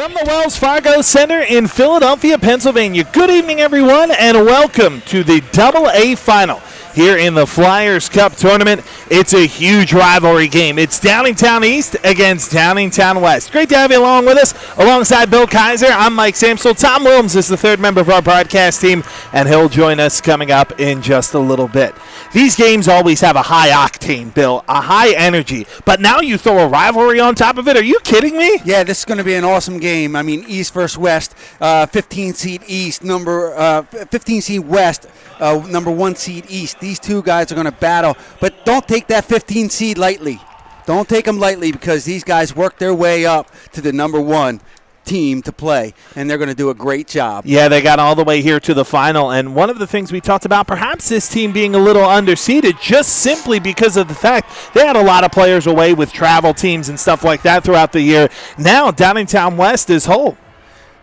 From the Wells Fargo Center in Philadelphia, Pennsylvania. Good evening, everyone, and welcome to the AA Final here in the Flyers Cup Tournament. It's a huge rivalry game. It's Downingtown East against Downingtown West. Great to have you along with us. Alongside Bill Kaiser, I'm Mike Samsel. Tom Williams is the third member of our broadcast team, and he'll join us coming up in just a little bit. These games always have a high octane, Bill, a high energy, but now you throw a rivalry on top of it. Are you kidding me? Yeah, this is going to be an awesome game. I mean, East versus West, 15 seed East, 15 seed West, number 1 seed East. These two guys are going to battle, but don't take that 15 seed lightly. Don't take them lightly because these guys work their way up to the number 1 team to play, and they're going to do a great job. Yeah, they got all the way here to the final, and one of the things we talked about, perhaps this team being a little underseeded just simply because of the fact they had a lot of players away with travel teams and stuff like that throughout the year. Now Downingtown West is whole.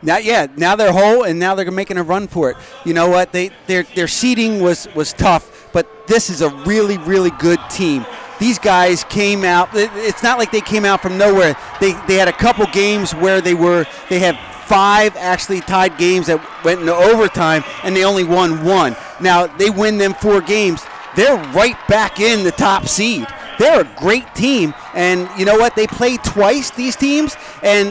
Now they're whole, and now they're making a run for it. You know what? Their seeding was tough, but this is a really, really good team. These guys came out. It's not like they came out from nowhere. They had a couple games where they had 5 actually tied games that went into overtime, and they only won 1. Now they win them 4 games. They're right back in the top seed. They're a great team, and you know what? They played twice, these teams, and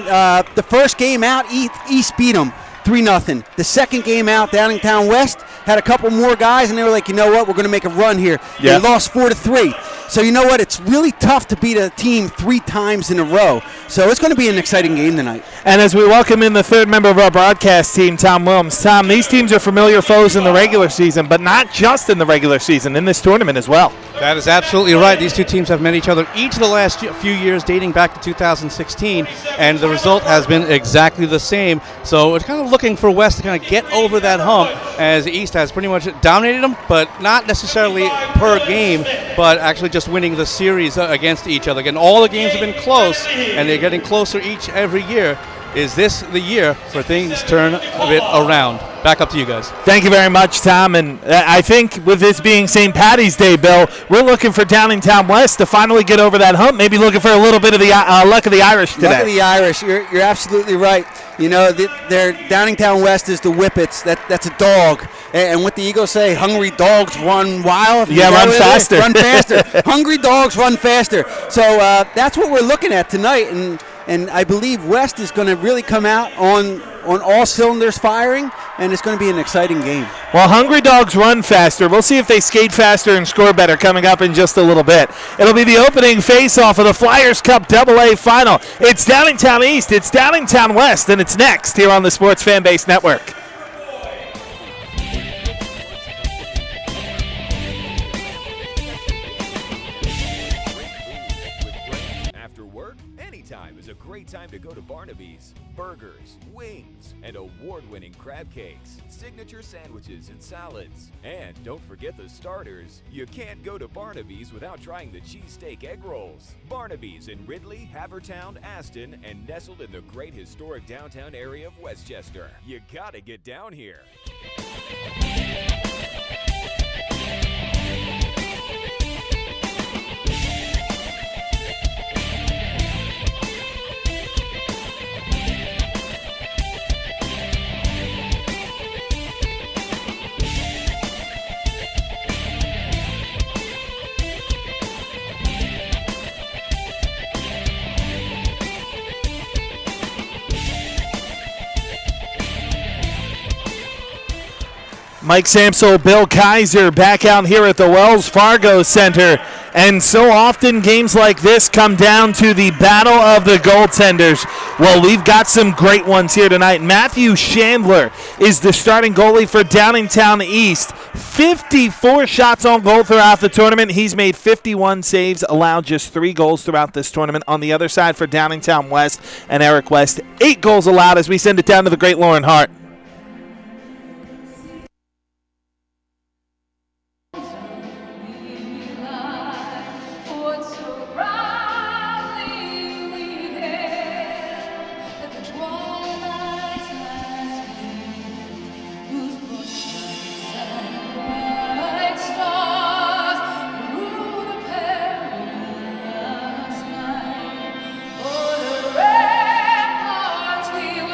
the first game out, East beat them 3-0. The second game out, Downingtown West had a couple more guys, and they were like, you know what? We're going to make a run here. Yeah. They lost 4-3. So you know what? It's really tough to beat a team 3 times in a row. So it's going to be an exciting game tonight. And as we welcome in the third member of our broadcast team, Tom Williams. Tom, these teams are familiar foes in the regular season, but not just in the regular season, in this tournament as well. That is absolutely right. These two teams have met each other each of the last few years, dating back to 2016, and the result has been exactly the same. So we're kind of looking for West to kind of get over that hump, as the East has pretty much dominated them, but not necessarily per game, but actually just winning the series against each other. Again, all the games have been close, and they're getting closer every year. Is this the year for things turn a bit around? Back up to you guys. Thank you very much, Tom. And I think with this being St. Patty's Day, Bill, we're looking for Downingtown West to finally get over that hump, maybe looking for a little bit of the luck of the Irish today. Luck of the Irish. You're absolutely right. You know, their Downingtown West is the Whippets. That's a dog. And what the Eagles say, hungry dogs run wild. Yeah, run faster. Run faster. Hungry dogs run faster. So that's what we're looking at tonight. And I believe West is going to really come out on all cylinders firing, and it's going to be an exciting game. Well, hungry dogs run faster. We'll see if they skate faster and score better coming up in just a little bit. It'll be the opening face-off of the Flyers Cup AA Final. It's Downingtown East, it's Downingtown West, and it's next here on the Sports Fanbase Network. Time to go to Barnaby's. Burgers, wings, and award-winning crab cakes, signature sandwiches and salads. And don't forget the starters. You can't go to Barnaby's without trying the cheesesteak egg rolls. Barnaby's in Ridley, Havertown, Aston, and nestled in the great historic downtown area of Westchester. You gotta get down here. Mike Samsel, Bill Kaiser back out here at the Wells Fargo Center. And so often games like this come down to the battle of the goaltenders. Well, we've got some great ones here tonight. Matthew Chandler is the starting goalie for Downingtown East. 54 shots on goal throughout the tournament. He's made 51 saves, allowed just 3 goals throughout this tournament. On the other side for Downingtown West and Eric West, 8 goals allowed as we send it down to the great Lauren Hart. We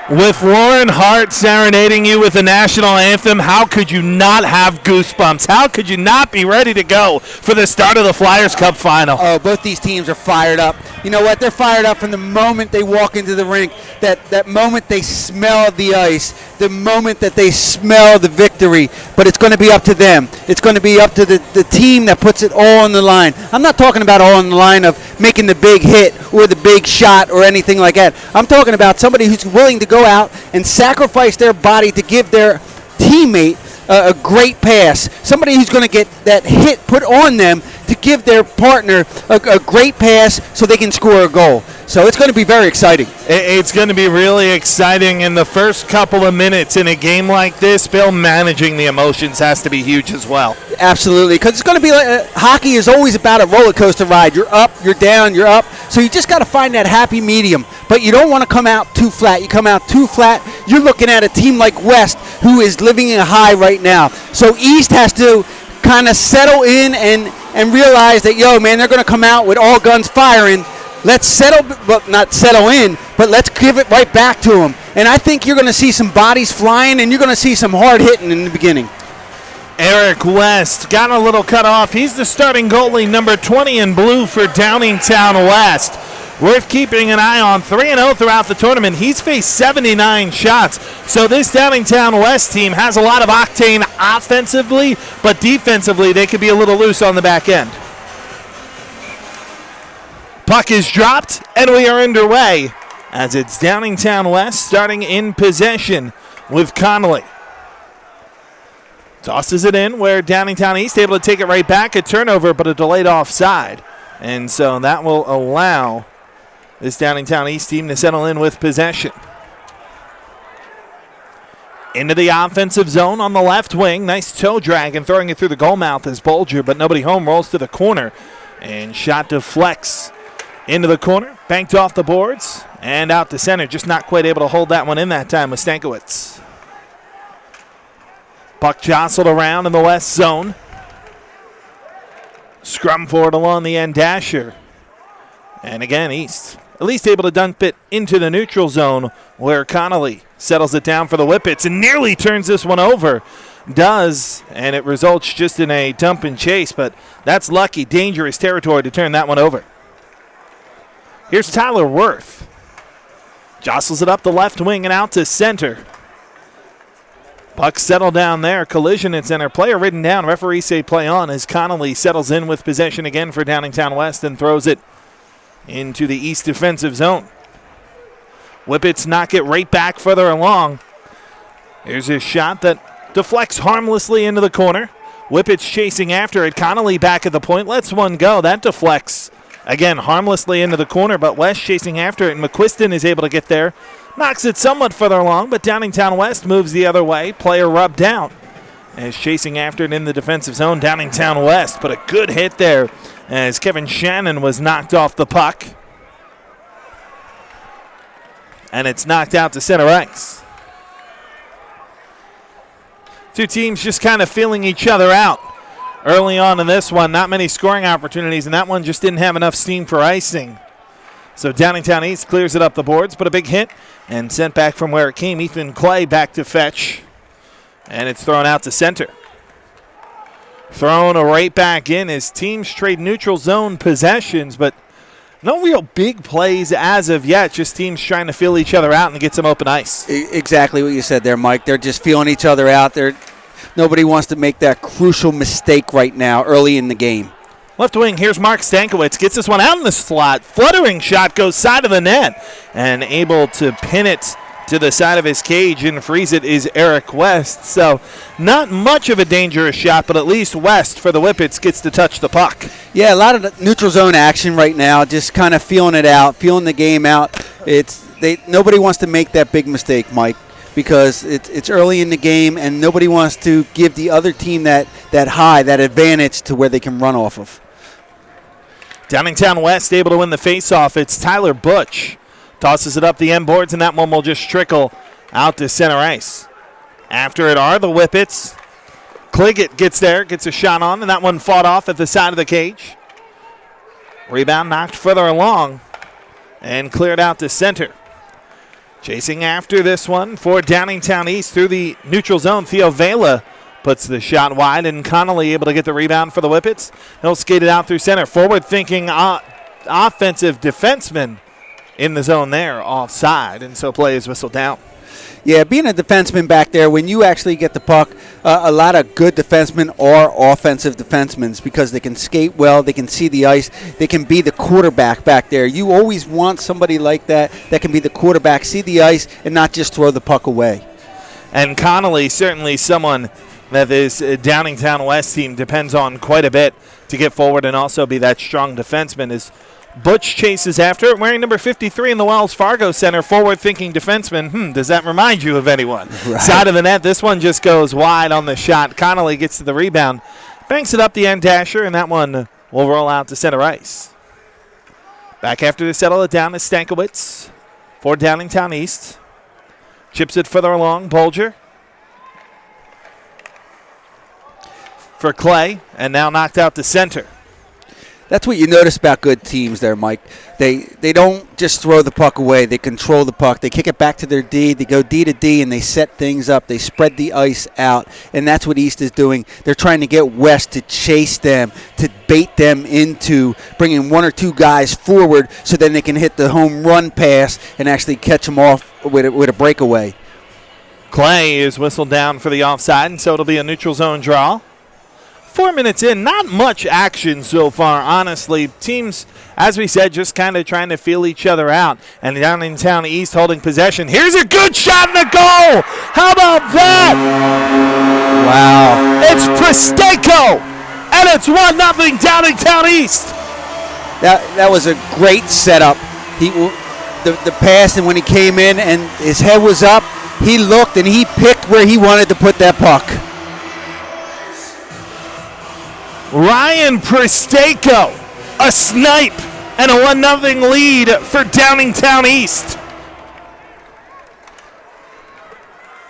With Lauren Hart serenading you with the national anthem, how could you not have goosebumps? How could you not be ready to go for the start of the Flyers Cup final? Oh, both these teams are fired up. You know what? They're fired up from the moment they walk into the rink, that moment they smell the ice, the moment that they smell the victory. But it's going to be up to them. It's going to be up to the team that puts it all on the line. I'm not talking about all on the line of making the big hit or the big shot or anything like that. I'm talking about somebody who's willing to go out and sacrifice their body to give their teammate a great pass. Somebody who's going to get that hit put on them to give their partner a great pass so they can score a goal. So it's going to be very exciting. It's going to be really exciting in the first couple of minutes in a game like this. Bill, managing the emotions has to be huge as well. Absolutely, because it's going to be like hockey is always about a roller coaster ride. You're up, you're down, you're up. So you just got to find that happy medium. But you don't want to come out too flat. You come out too flat, you're looking at a team like West who is living in a high right now. So East has to kind of settle in and realize that, yo, man, they're going to come out with all guns firing. Let's settle, but not settle in, but let's give it right back to them. And I think you're going to see some bodies flying, and you're going to see some hard hitting in the beginning. Eric West got a little cut off. He's the starting goalie, number 20 in blue for Downingtown West. Worth keeping an eye on. 3-0 throughout the tournament. He's faced 79 shots. So this Downingtown West team has a lot of octane offensively, but defensively they could be a little loose on the back end. Puck is dropped, and we are underway as it's Downingtown West starting in possession with Connolly. Tosses it in where Downingtown East able to take it right back. A turnover, but a delayed offside. And so that will allow this Downingtown East team to settle in with possession. Into the offensive zone on the left wing. Nice toe drag and throwing it through the goal mouth is Bolger, but nobody home. Rolls to the corner. And shot deflects into the corner. Banked off the boards and out to center. Just not quite able to hold that one in that time with Stankiewicz. Puck jostled around in the west zone. Scrum forward along the end dasher. And again, East at least able to dump it into the neutral zone where Connolly settles it down for the Whippets and nearly turns this one over. Does, and it results just in a dump and chase, but that's lucky, dangerous territory to turn that one over. Here's Tyler Worth. Jostles it up the left wing and out to center. Puck settled down there. Collision at center. Player ridden down. Referees say play on as Connolly settles in with possession again for Downingtown West and throws it into the East defensive zone. Whippets knock it right back further along. Here's a shot that deflects harmlessly into the corner. Whippets chasing after it. Connolly back at the point. Lets one go. That deflects again harmlessly into the corner, but West chasing after it. And McQuiston is able to get there. Knocks it somewhat further along, but Downingtown West moves the other way. Player rubbed down as chasing after it in the defensive zone. Downingtown West put a good hit there as Kevin Shannon was knocked off the puck. And it's knocked out to center ice. Two teams just kind of feeling each other out early on in this one. Not many scoring opportunities, and that one just didn't have enough steam for icing. So Downingtown East clears it up the boards, but a big hit and sent back from where it came. Ethan Clay back to fetch, and it's thrown out to center. Thrown right back in as teams trade neutral zone possessions, but no real big plays as of yet. Just teams trying to feel each other out and get some open ice. Exactly what you said there, Mike. They're just feeling each other out. Nobody wants to make that crucial mistake right now early in the game. Left wing, here's Mark Stankiewicz. Gets this one out in the slot. Fluttering shot goes side of the net and able to pin it to the side of his cage and frees it is Eric West. So not much of a dangerous shot, but at least West for the Whippets gets to touch the puck. Yeah, a lot of the neutral zone action right now, just kind of feeling it out, feeling the game out. Nobody wants to make that big mistake, Mike, because it's early in the game, and nobody wants to give the other team that advantage to where they can run off of. Downingtown West able to win the faceoff. It's Tyler Butch. Tosses it up the end boards, and that one will just trickle out to center ice. After it are the Whippets. Cliggett gets there, gets a shot on, and that one fought off at the side of the cage. Rebound knocked further along and cleared out to center. Chasing after this one for Downingtown East through the neutral zone. Theo Vela puts the shot wide, and Connolly able to get the rebound for the Whippets. He'll skate it out through center. Forward-thinking offensive defenseman in the zone there, offside, and so play is whistled down. Yeah, being a defenseman back there, when you actually get the puck, a lot of good defensemen are offensive defensemen because they can skate well, they can see the ice, they can be the quarterback back there. You always want somebody like that can be the quarterback, see the ice, and not just throw the puck away. And Connolly, certainly someone that this Downingtown West team depends on quite a bit to get forward and also be that strong defenseman. As Butch chases after it, wearing number 53 in the Wells Fargo Center, forward-thinking defenseman. Does that remind you of anyone? Right. Side of the net, this one just goes wide on the shot. Connolly gets to the rebound, banks it up the end dasher, and that one will roll out to center ice. Back after to settle it down is Stankiewicz for Downingtown East. Chips it further along, Bolger for Clay, and now knocked out to center. That's what you notice about good teams there, Mike. They don't just throw the puck away. They control the puck. They kick it back to their D. They go D to D, and they set things up. They spread the ice out, and that's what East is doing. They're trying to get West to chase them, to bait them into bringing one or two guys forward so then they can hit the home run pass and actually catch them off with a breakaway. Clay is whistled down for the offside, and so it'll be a neutral zone draw. 4 minutes in, not much action so far, honestly. Teams, as we said, just kind of trying to feel each other out. And Downingtown East holding possession. Here's a good shot in the goal. How about that? Wow. It's Pristeko, and it's 1-0 Downingtown East. That was a great setup. The pass, and when he came in and his head was up, he looked and he picked where he wanted to put that puck. Ryan Pristeko, a snipe, and a 1-0 lead for Downingtown East.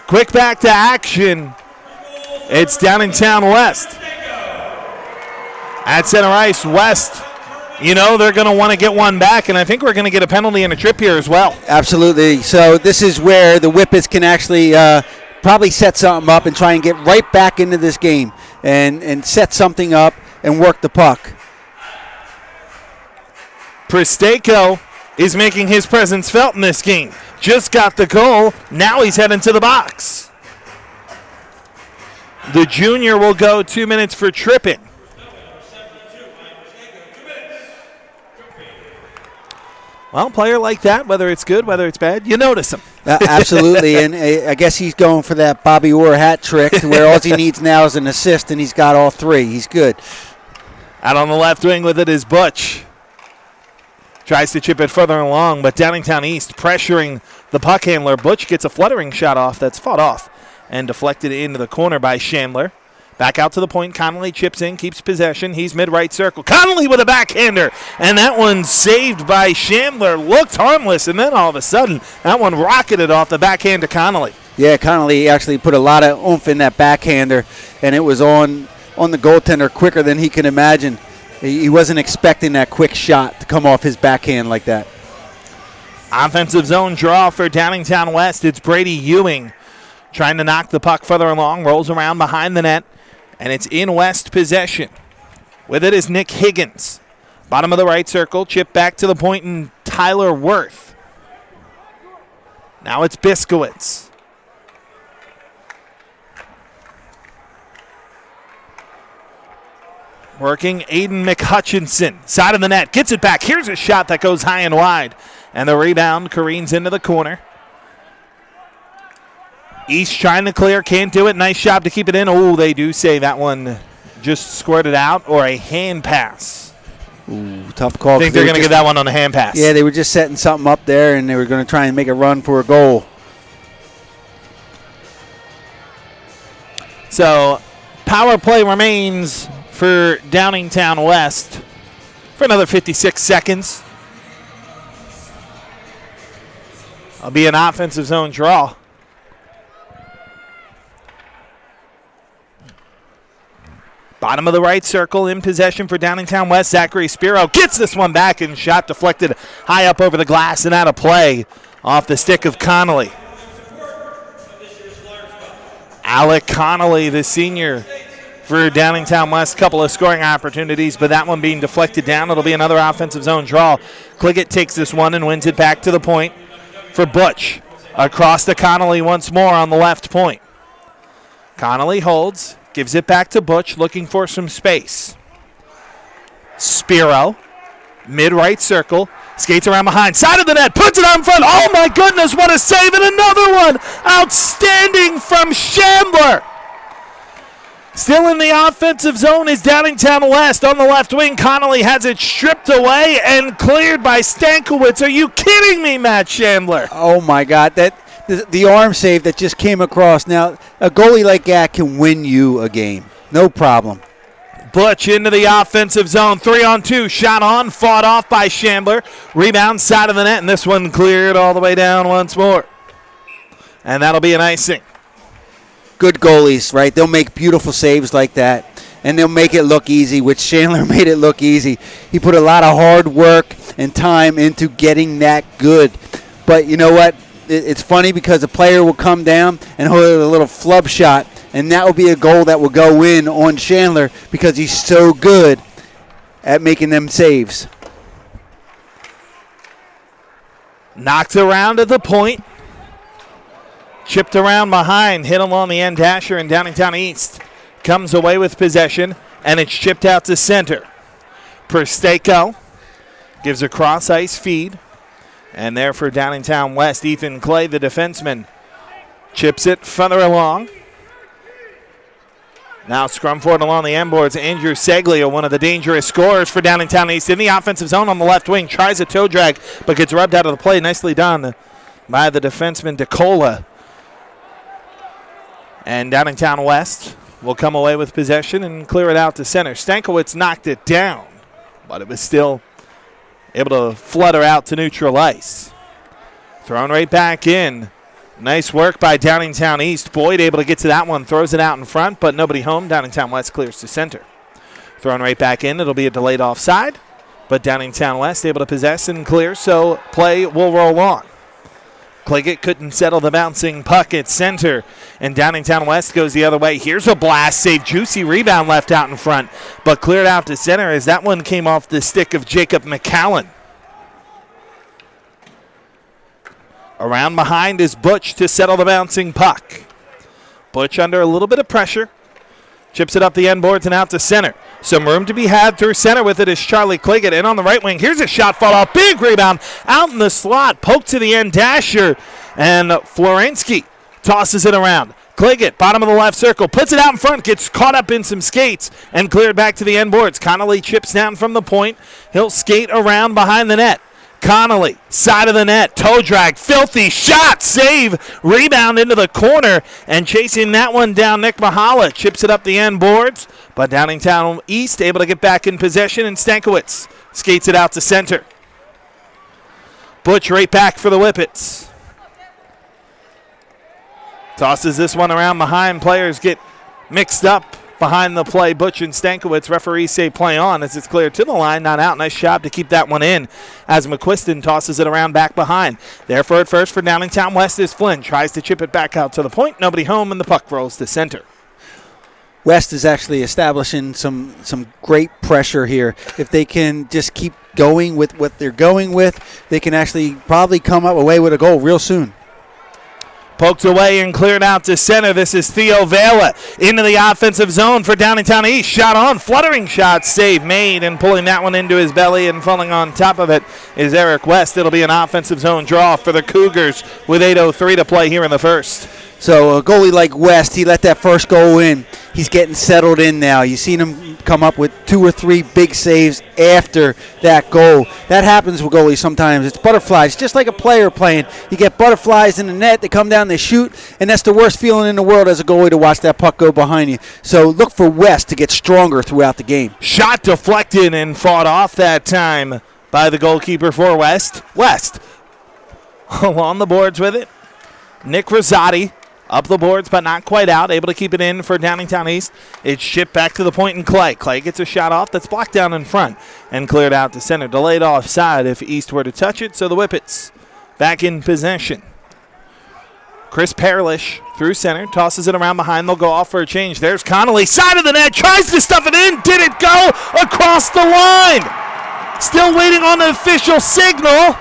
Quick back to action. It's Downingtown West. At center ice, West, they're going to want to get one back, and I think we're going to get a penalty and a trip here as well. Absolutely. So this is where the Whippets can actually probably set something up and try and get right back into this game and set something up and work the puck. Pristeko is making his presence felt in this game. Just got the goal. Now he's heading to the box. The junior will go 2 minutes for tripping. Well, a player like that, whether it's good, whether it's bad, you notice him. Absolutely, and I guess he's going for that Bobby Orr hat trick to where all he needs now is an assist, and he's got all three. He's good. Out on the left wing with it is Butch. Tries to chip it further along, but Downingtown East pressuring the puck handler. Butch gets a fluttering shot off that's fought off and deflected into the corner by Chandler. Back out to the point. Connolly chips in, keeps possession. He's mid-right circle. Connolly with a backhander, and that one saved by Chandler. Looked harmless, and then all of a sudden, that one rocketed off the backhand to Connolly. Yeah, Connolly actually put a lot of oomph in that backhander, and it was on the goaltender quicker than he could imagine. He wasn't expecting that quick shot to come off his backhand like that. Offensive zone draw for Downingtown West. It's Brady Ewing trying to knock the puck further along. Rolls around behind the net, and it's in West possession. With it is Nick Higgins. Bottom of the right circle. Chip back to the point, and Tyler Worth. Now it's Biskowitz. Working Aiden McHutchinson. Side of the net. Gets it back. Here's a shot that goes high and wide. And the rebound careens into the corner. East trying to clear, can't do it. Nice job to keep it in. Oh, they do say that one just squirted out, or a hand pass. Ooh, tough call. I think they're going to get that one on a hand pass. Yeah, they were just setting something up there, and they were going to try and make a run for a goal. So power play remains for Downingtown West for another 56 seconds. It'll be an offensive zone draw. Bottom of the right circle in possession for Downingtown West. Zachary Spiro gets this one back, and shot deflected high up over the glass and out of play off the stick of Connolly. Alec Connolly, the senior for Downingtown West. Couple of scoring opportunities, but that one being deflected down. It'll be another offensive zone draw. Cliggett takes this one and wins it back to the point for Butch. Across to Connolly once more on the left point. Connolly holds. Gives it back to Butch, looking for some space. Spiro, mid-right circle, skates around behind, side of the net, puts it out front. Oh, my goodness, what a save, and another one. Outstanding from Chandler. Still in the offensive zone is Downingtown West on the left wing. Connolly has it stripped away and cleared by Stankiewicz. Are you kidding me, Matt Chandler? Oh, my God. The arm save that just came across. Now, a goalie like that can win you a game. No problem. Butch into the offensive zone. 3-on-2. Shot on. Fought off by Chandler. Rebound side of the net, and this one cleared all the way down once more. And that'll be an icing. Good goalies, right? They'll make beautiful saves like that, and they'll make it look easy, which Chandler made it look easy. He put a lot of hard work and time into getting that good. But you know what? It's funny because a player will come down and hold a little flub shot, and that will be a goal that will go in on Chandler because he's so good at making them saves. Knocked around at the point. Chipped around behind, hit along the end dasher, and Downingtown East comes away with possession, and it's chipped out to center. Persteko gives a cross-ice feed. And there for Downingtown West, Ethan Clay, the defenseman, chips it further along. Now scrum forward along the end boards. Andrew Seglio, one of the dangerous scorers for Downingtown East, in the offensive zone on the left wing. Tries a toe drag, but gets rubbed out of the play. Nicely done by the defenseman, DeCola. And Downingtown West will come away with possession and clear it out to center. Stankiewicz knocked it down, but it was still able to flutter out to neutral ice. Thrown right back in. Nice work by Downingtown East. Boyd able to get to that one. Throws it out in front, but nobody home. Downingtown West clears to center. Thrown right back in. It'll be a delayed offside, but Downingtown West able to possess and clear, so play will roll on. Cliggett couldn't settle the bouncing puck at center, and Downingtown West goes the other way. Here's a blast save. Juicy rebound left out in front, but cleared out to center as that one came off the stick of Jacob McCallan. Around behind is Butch to settle the bouncing puck. Butch under a little bit of pressure. Chips it up the end boards and out to center. Some room to be had through center with it is Charlie Cliggett. And on the right wing, here's a shot, fall off. Big rebound out in the slot. Poke to the end dasher. And Florensky tosses it around. Cliggett, bottom of the left circle, puts it out in front, gets caught up in some skates, and cleared back to the end boards. Connolly chips down from the point. He'll skate around behind the net. Connolly, side of the net, toe drag, filthy shot, save, rebound into the corner, and chasing that one down, Nick Mahala chips it up the end boards, but Downingtown East able to get back in possession, and Stankiewicz skates it out to center. Butch right back for the Whippets. Tosses this one around behind, players get mixed up behind the play. Butch and Stankiewicz, referees say play on as it's cleared to the line, not out. Nice job to keep that one in as McQuiston tosses it around back behind. There for it first for Downingtown West is Flynn. Tries to chip it back out to the point. Nobody home, and the puck rolls to center. West is actually establishing some great pressure here. If they can just keep going with what they're going with, they can actually probably come up away with a goal real soon. Poked away and cleared out to center. This is Theo Vela into the offensive zone for Downingtown East. Shot on, fluttering shot, save made, and pulling that one into his belly and falling on top of it is Eric West. It'll be an offensive zone draw for the Cougars with 8:03 to play here in the first. So a goalie like West, he let that first goal in. He's getting settled in now. You've seen him come up with 2 or 3 big saves after that goal. That happens with goalies sometimes. It's butterflies, just like a player playing. You get butterflies in the net, they come down, they shoot, and that's the worst feeling in the world as a goalie to watch that puck go behind you. So look for West to get stronger throughout the game. Shot deflected and fought off that time by the goalkeeper for West. West along the boards with it. Nick Rosati up the boards, but not quite out. Able to keep it in for Downingtown East. It's shipped back to the point in Clay. Clay gets a shot off that's blocked down in front and cleared out to center. Delayed offside if East were to touch it, so the Whippets back in possession. Chris Parlish through center, tosses it around behind. They'll go off for a change. There's Connolly, side of the net, tries to stuff it in. Did it go across the line? Still waiting on the official signal.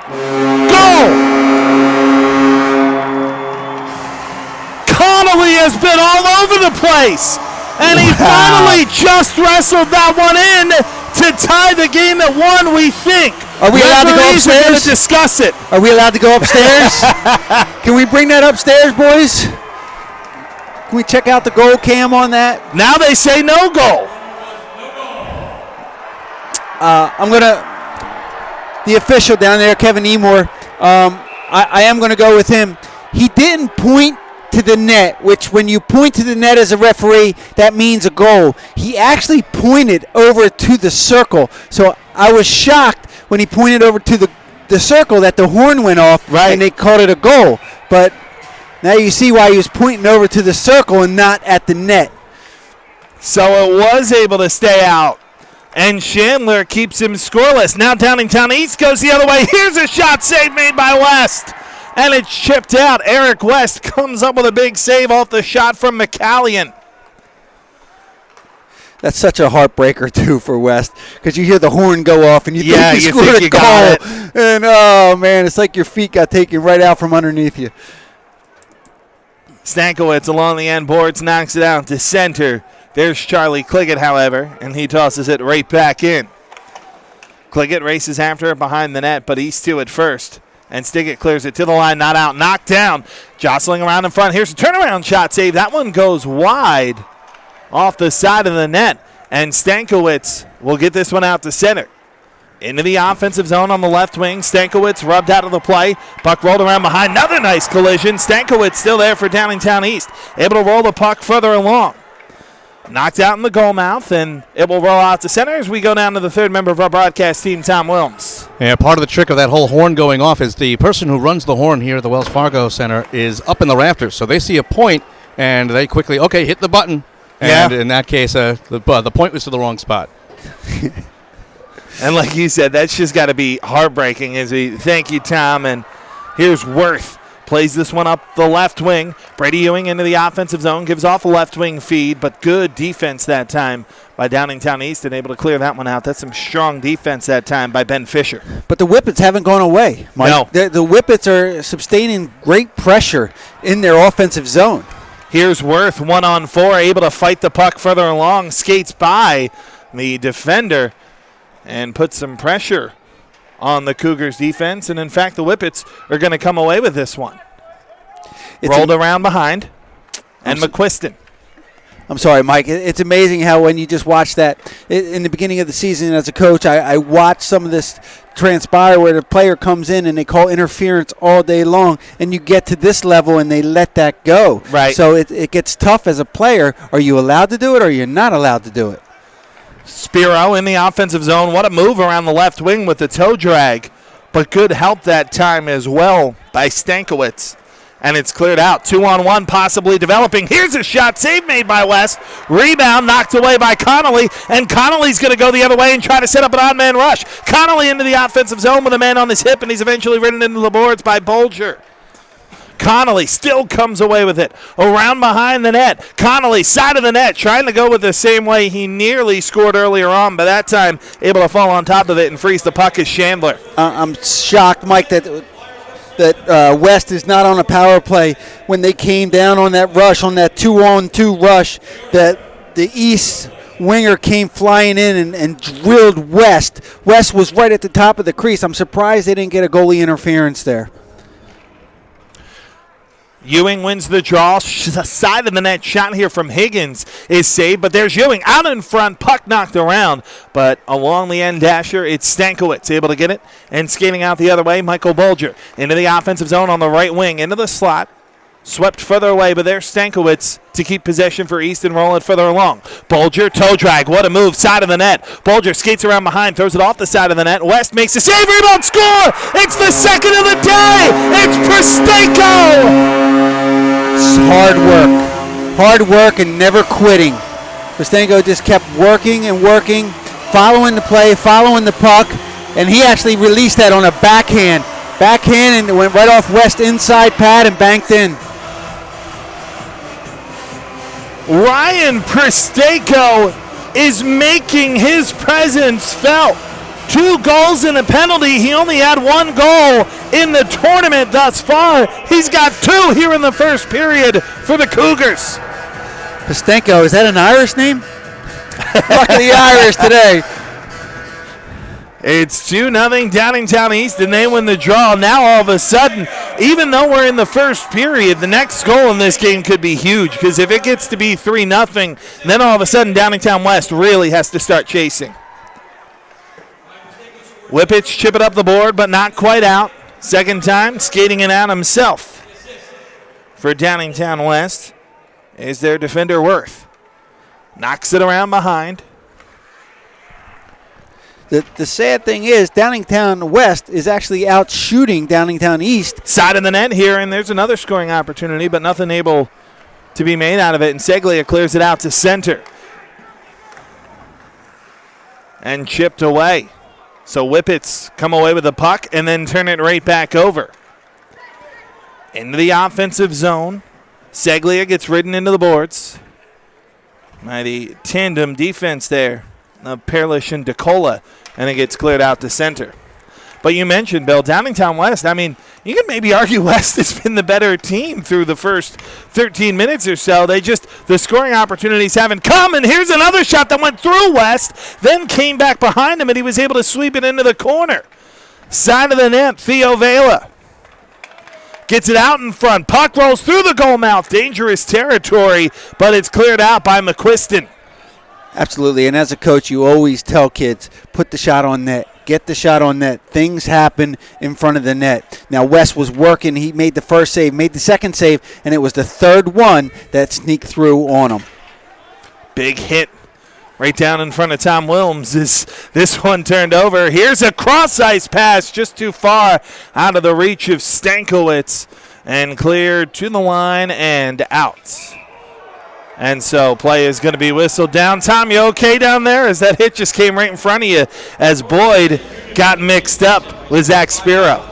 Goal! Connolly has been all over the place, and he finally just wrestled that one in to tie the game at 1, we think. Are we allowed to go Referees are going upstairs? to discuss it. Are we allowed to go upstairs? Can we bring that upstairs, boys? Can we check out the goal cam on that? Now they say no goal. The official down there, Kevin Emore, I am going to go with him. He didn't point to the net, which when you point to the net as a referee, that means a goal. He actually pointed over to the circle. So I was shocked when he pointed over to the circle that the horn went off, right, and they called it a goal. But now you see why he was pointing over to the circle and not at the net. So it was able to stay out, and Chandler keeps him scoreless. Now Downingtown East goes the other way. Here's a shot save made by West. And it's chipped out. Eric West comes up with a big save off the shot from McCallion. That's such a heartbreaker, too, for West, because you hear the horn go off and you think you scored a goal. And, oh, man, it's like your feet got taken right out from underneath you. Stankiewicz along the end boards knocks it out to center. There's Charlie Cliggett, however, and he tosses it right back in. Cliggett races after it behind the net, but East to it first. And Stiggett clears it to the line, not out, knocked down. Jostling around in front. Here's a turnaround shot save. That one goes wide off the side of the net. And Stankiewicz will get this one out to center. Into the offensive zone on the left wing. Stankiewicz rubbed out of the play. Puck rolled around behind. Another nice collision. Stankiewicz still there for Downingtown East. Able to roll the puck further along. Knocked out in the goal mouth, and it will roll out to center as we go down to the third member of our broadcast team, Tom Wilms. Yeah, part of the trick of that whole horn going off is the person who runs the horn here at the Wells Fargo Center is up in the rafters. So they see a point, and they quickly, okay, hit the button. And in that case, the point was to the wrong spot. And like you said, that's just got to be heartbreaking. Thank you, Tom. And here's Worth. Plays this one up the left wing. Brady Ewing into the offensive zone. Gives off a left wing feed, but good defense that time by Downingtown East and able to clear that one out. That's some strong defense that time by Ben Fisher. But the Whippets haven't gone away, Mike. No. The Whippets are sustaining great pressure in their offensive zone. Here's Worth, 1-on-4, able to fight the puck further along. Skates by the defender and puts some pressure on the Cougars defense, and in fact the Whippets are going to come away with this one. Rolled around behind, and McQuiston. I'm sorry, Mike. It's amazing how when you just watch that in the beginning of the season as a coach, I watch some of this transpire where the player comes in and they call interference all day long, and you get to this level and they let that go. Right. So it gets tough as a player. Are you allowed to do it or are you not allowed to do it? Spiro in the offensive zone. What a move around the left wing with the toe drag. But good help that time as well by Stankiewicz. And it's cleared out. 2-on-1 possibly developing. Here's a shot. Save made by West. Rebound knocked away by Connolly. And Connolly's going to go the other way and try to set up an odd man rush. Connolly into the offensive zone with a man on his hip, and he's eventually ridden into the boards by Bolger. Connolly still comes away with it. Around behind the net. Connolly, side of the net, trying to go with the same way he nearly scored earlier on, but that time able to fall on top of it and freeze the puck is Chandler. I'm shocked, Mike, that West is not on a power play. When they came down on that rush, on that 2-on-2 rush, that the East winger came flying in and drilled West. West was right at the top of the crease. I'm surprised they didn't get a goalie interference there. Ewing wins the draw. Side of the net shot here from Higgins is saved, but there's Ewing out in front. Puck knocked around, but along the end dasher, it's Stankiewicz able to get it. And skating out the other way, Michael Bulger into the offensive zone on the right wing, into the slot. Swept further away, but there's Stankiewicz to keep possession for East and roll it further along. Bulger, toe drag, what a move, side of the net. Bulger skates around behind, throws it off the side of the net. West makes a save, rebound, score! It's the second of the day! It's Pristeko! It's hard work and never quitting. Pristeko just kept working and working, following the play, following the puck, and he actually released that on a backhand. And it went right off West inside pad and banked in. Ryan Pristeko is making his presence felt. 2 goals and a penalty. He only had 1 goal in the tournament thus far. He's got 2 here in the first period for the Cougars. Pristeko, is that an Irish name? Luckily Irish today. It's 2-0 Downingtown East, and they win the draw. Now all of a sudden, even though we're in the first period, the next goal in this game could be huge, because if it gets to be 3-0, then all of a sudden Downingtown West really has to start chasing. Whippich chip it up the board, but not quite out. Second time, skating it out himself. For Downingtown West is their defender Worth. Knocks it around behind. The sad thing is Downingtown West is actually out shooting Downingtown East. Side of the net here, and there's another scoring opportunity, but nothing able to be made out of it. And Seglia clears it out to center. And chipped away. So Whippets come away with the puck and then turn it right back over. Into the offensive zone. Seglia gets ridden into the boards. Mighty tandem defense there of Perlish and DeCola, and it gets cleared out to center. But you mentioned, Bill, Downingtown West, I mean, you can maybe argue West has been the better team through the first 13 minutes or so. The scoring opportunities haven't come, and here's another shot that went through West, then came back behind him, and he was able to sweep it into the corner. Side of the net, Theo Vela gets it out in front. Puck rolls through the goal mouth. Dangerous territory, but it's cleared out by McQuiston. Absolutely, and as a coach, you always tell kids, put the shot on net, get the shot on net. Things happen in front of the net. Now, West was working. He made the first save, made the second save, and it was the third one that sneaked through on him. Big hit right down in front of Tom Wilms. This one turned over. Here's a cross-ice pass just too far out of the reach of Stankiewicz and cleared to the line and out. And so play is going to be whistled down. Tom, you okay down there? As that hit just came right in front of you as Boyd got mixed up with Zach Spiro.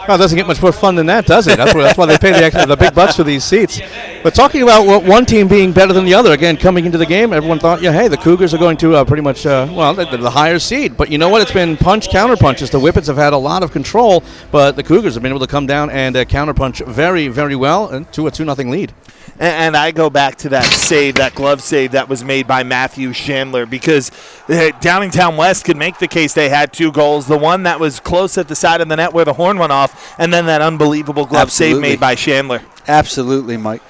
Well, it doesn't get much more fun than that, does it? That's why they pay the big bucks for these seats. But talking about one team being better than the other, again, coming into the game, everyone thought, hey, the Cougars are going to pretty much, they're the higher seed. But you know what? It's been punch-counterpunches. The Whippets have had a lot of control, but the Cougars have been able to come down and counterpunch very, very well and to a 2-0 lead. And I go back to that save, that glove save that was made by Matthew Chandler, because Downingtown West could make the case they had 2 goals. The one that was close at the side of the net where the horn went off, and then that unbelievable glove save made by Chandler. Absolutely, Mike.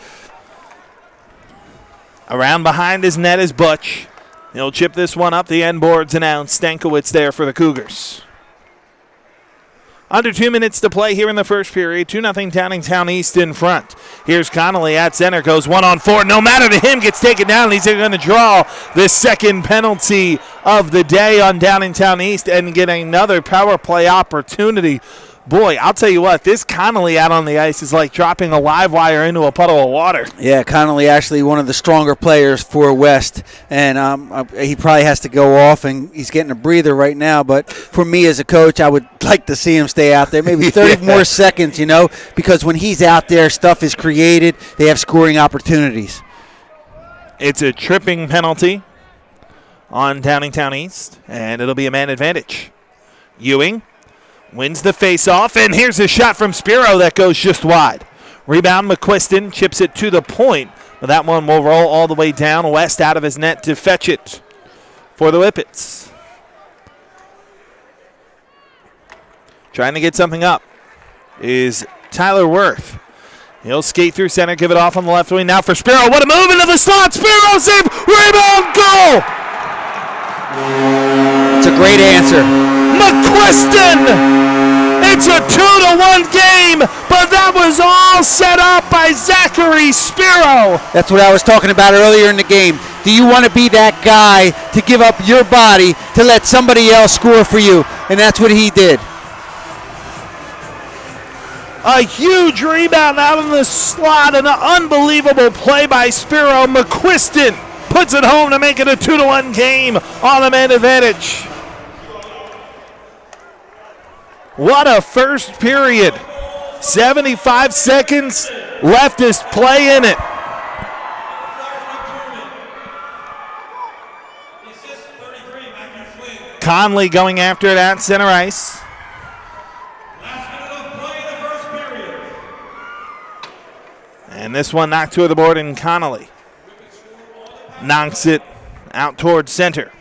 Around behind his net is Butch. He'll chip this one up the end boards and out. Stankiewicz there for the Cougars. Under 2 minutes to play here in the first period. 2-0 Downingtown East in front. Here's Connolly at center. Goes 1-on-4. No matter to him. Gets taken down. He's going to draw the second penalty of the day on Downingtown East and get another power play opportunity. Boy, I'll tell you what, this Connolly out on the ice is like dropping a live wire into a puddle of water. Yeah, Connolly actually one of the stronger players for West, and he probably has to go off, and he's getting a breather right now. But for me as a coach, I would like to see him stay out there, maybe 30 more seconds, because when he's out there, stuff is created. They have scoring opportunities. It's a tripping penalty on Downingtown East, and it'll be a man advantage. Ewing wins the face-off, and here's a shot from Spiro that goes just wide. Rebound, McQuiston chips it to the point, but that one will roll all the way down. West out of his net to fetch it for the Whippets. Trying to get something up is Tyler Worth. He'll skate through center, give it off on the left wing. Now for Spiro. What a move into the slot. Spiro save. Rebound. Goal. It's a great answer. McQuiston. It's a 2-1 game, but that was all set up by Zachary Spiro. That's what I was talking about earlier in the game. Do you want to be that guy to give up your body to let somebody else score for you? And that's what he did. A huge rebound out in the slot and an unbelievable play by Spiro. McQuiston puts it home to make it a 2-1 game on the man advantage. What a first period. 75 seconds left is play in it. Conley going after it at center ice. And this one knocked to the board, and Connolly knocks it out towards center.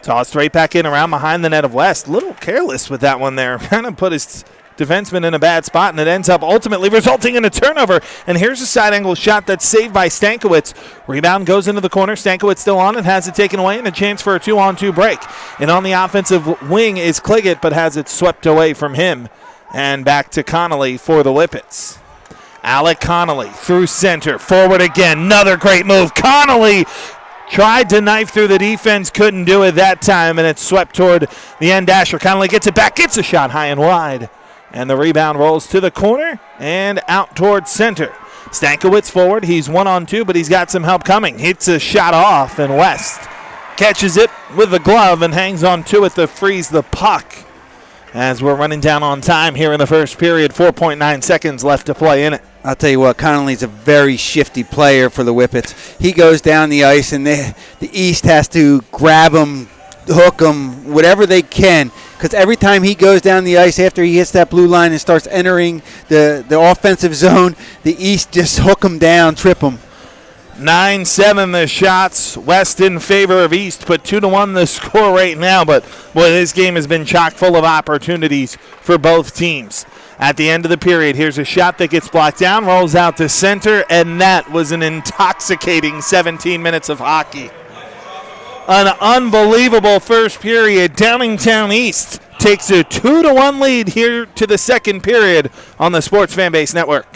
Tossed right back in around behind the net of West. A little careless with that one there. Kind of put his defenseman in a bad spot, and it ends up ultimately resulting in a turnover. And here's a side angle shot that's saved by Stankiewicz. Rebound goes into the corner. Stankiewicz still on and has it taken away, and a chance for a 2-on-2 break. And on the offensive wing is Cliggett, but has it swept away from him. And back to Connolly for the Whippets. Alec Connolly through center. Forward again. Another great move. Connolly tried to knife through the defense. Couldn't do it that time. And it's swept toward the end dasher. Connolly gets it back. Gets a shot high and wide. And the rebound rolls to the corner and out towards center. Stankiewicz forward. He's 1-on-2, but he's got some help coming. Hits a shot off, and West catches it with the glove and hangs on to it to freeze the puck. As we're running down on time here in the first period, 4.9 seconds left to play in it. I'll tell you what, Connolly's a very shifty player for the Whippets. He goes down the ice, and the East has to grab him, hook him, whatever they can, because every time he goes down the ice after he hits that blue line and starts entering the offensive zone, the East just hook him down, trip him. 9-7 the shots. West in favor of East, but 2-1 the score right now. But boy, this game has been chock full of opportunities for both teams. At the end of the period, here's a shot that gets blocked down, rolls out to center, and that was an intoxicating 17 minutes of hockey. An unbelievable first period. Downingtown East takes a 2-1 lead here to the second period on the Sports Fanbase Network.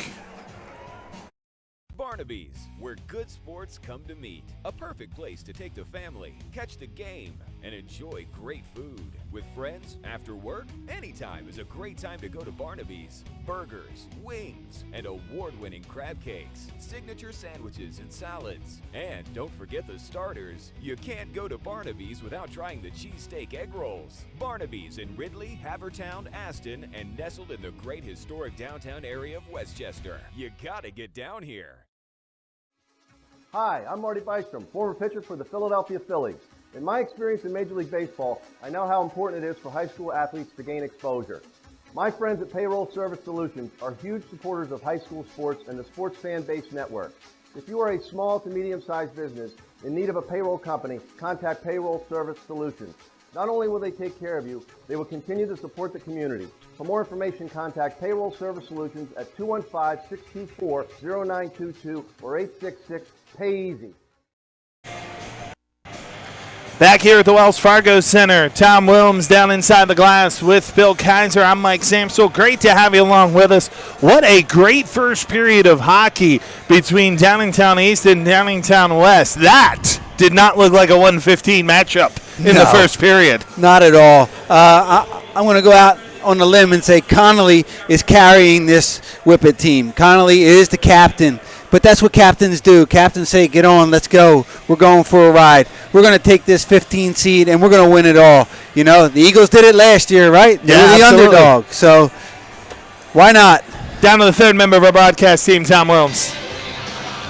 Barnaby's, where good sports come to meet. A perfect place to take the family, catch the game, and enjoy great food. With friends, after work, anytime is a great time to go to Barnaby's. Burgers, wings, and award-winning crab cakes, signature sandwiches and salads. And don't forget the starters. You can't go to Barnaby's without trying the cheesesteak egg rolls. Barnaby's in Ridley, Havertown, Aston, and nestled in the great historic downtown area of Westchester. You gotta get down here. Hi, I'm Marty Bystrom, former pitcher for the Philadelphia Phillies. In my experience in Major League Baseball, I know how important it is for high school athletes to gain exposure. My friends at Payroll Service Solutions are huge supporters of high school sports and the Sports Fan Base Network. If you are a small to medium-sized business in need of a payroll company, contact Payroll Service Solutions. Not only will they take care of you, they will continue to support the community. For more information, contact Payroll Service Solutions at 215-624-0922 or 866-PAY-EASY. Back here at the Wells Fargo Center, Tom Williams down inside the glass with Bill Kaiser. I'm Mike Samsel. Great to have you along with us. What a great first period of hockey between Downingtown East and Downingtown West. That did not look like a 1-15 matchup in the first period. Not at all. I'm going to go out on the limb and say Connolly is carrying this Whippet team. Connolly is the captain. But that's what captains do. Captains say, get on, let's go. We're going for a ride. We're going to take this 15 seed, and we're going to win it all. You know, the Eagles did it last year, right? They were the underdog. So why not? Down to the third member of our broadcast team, Tom Williams.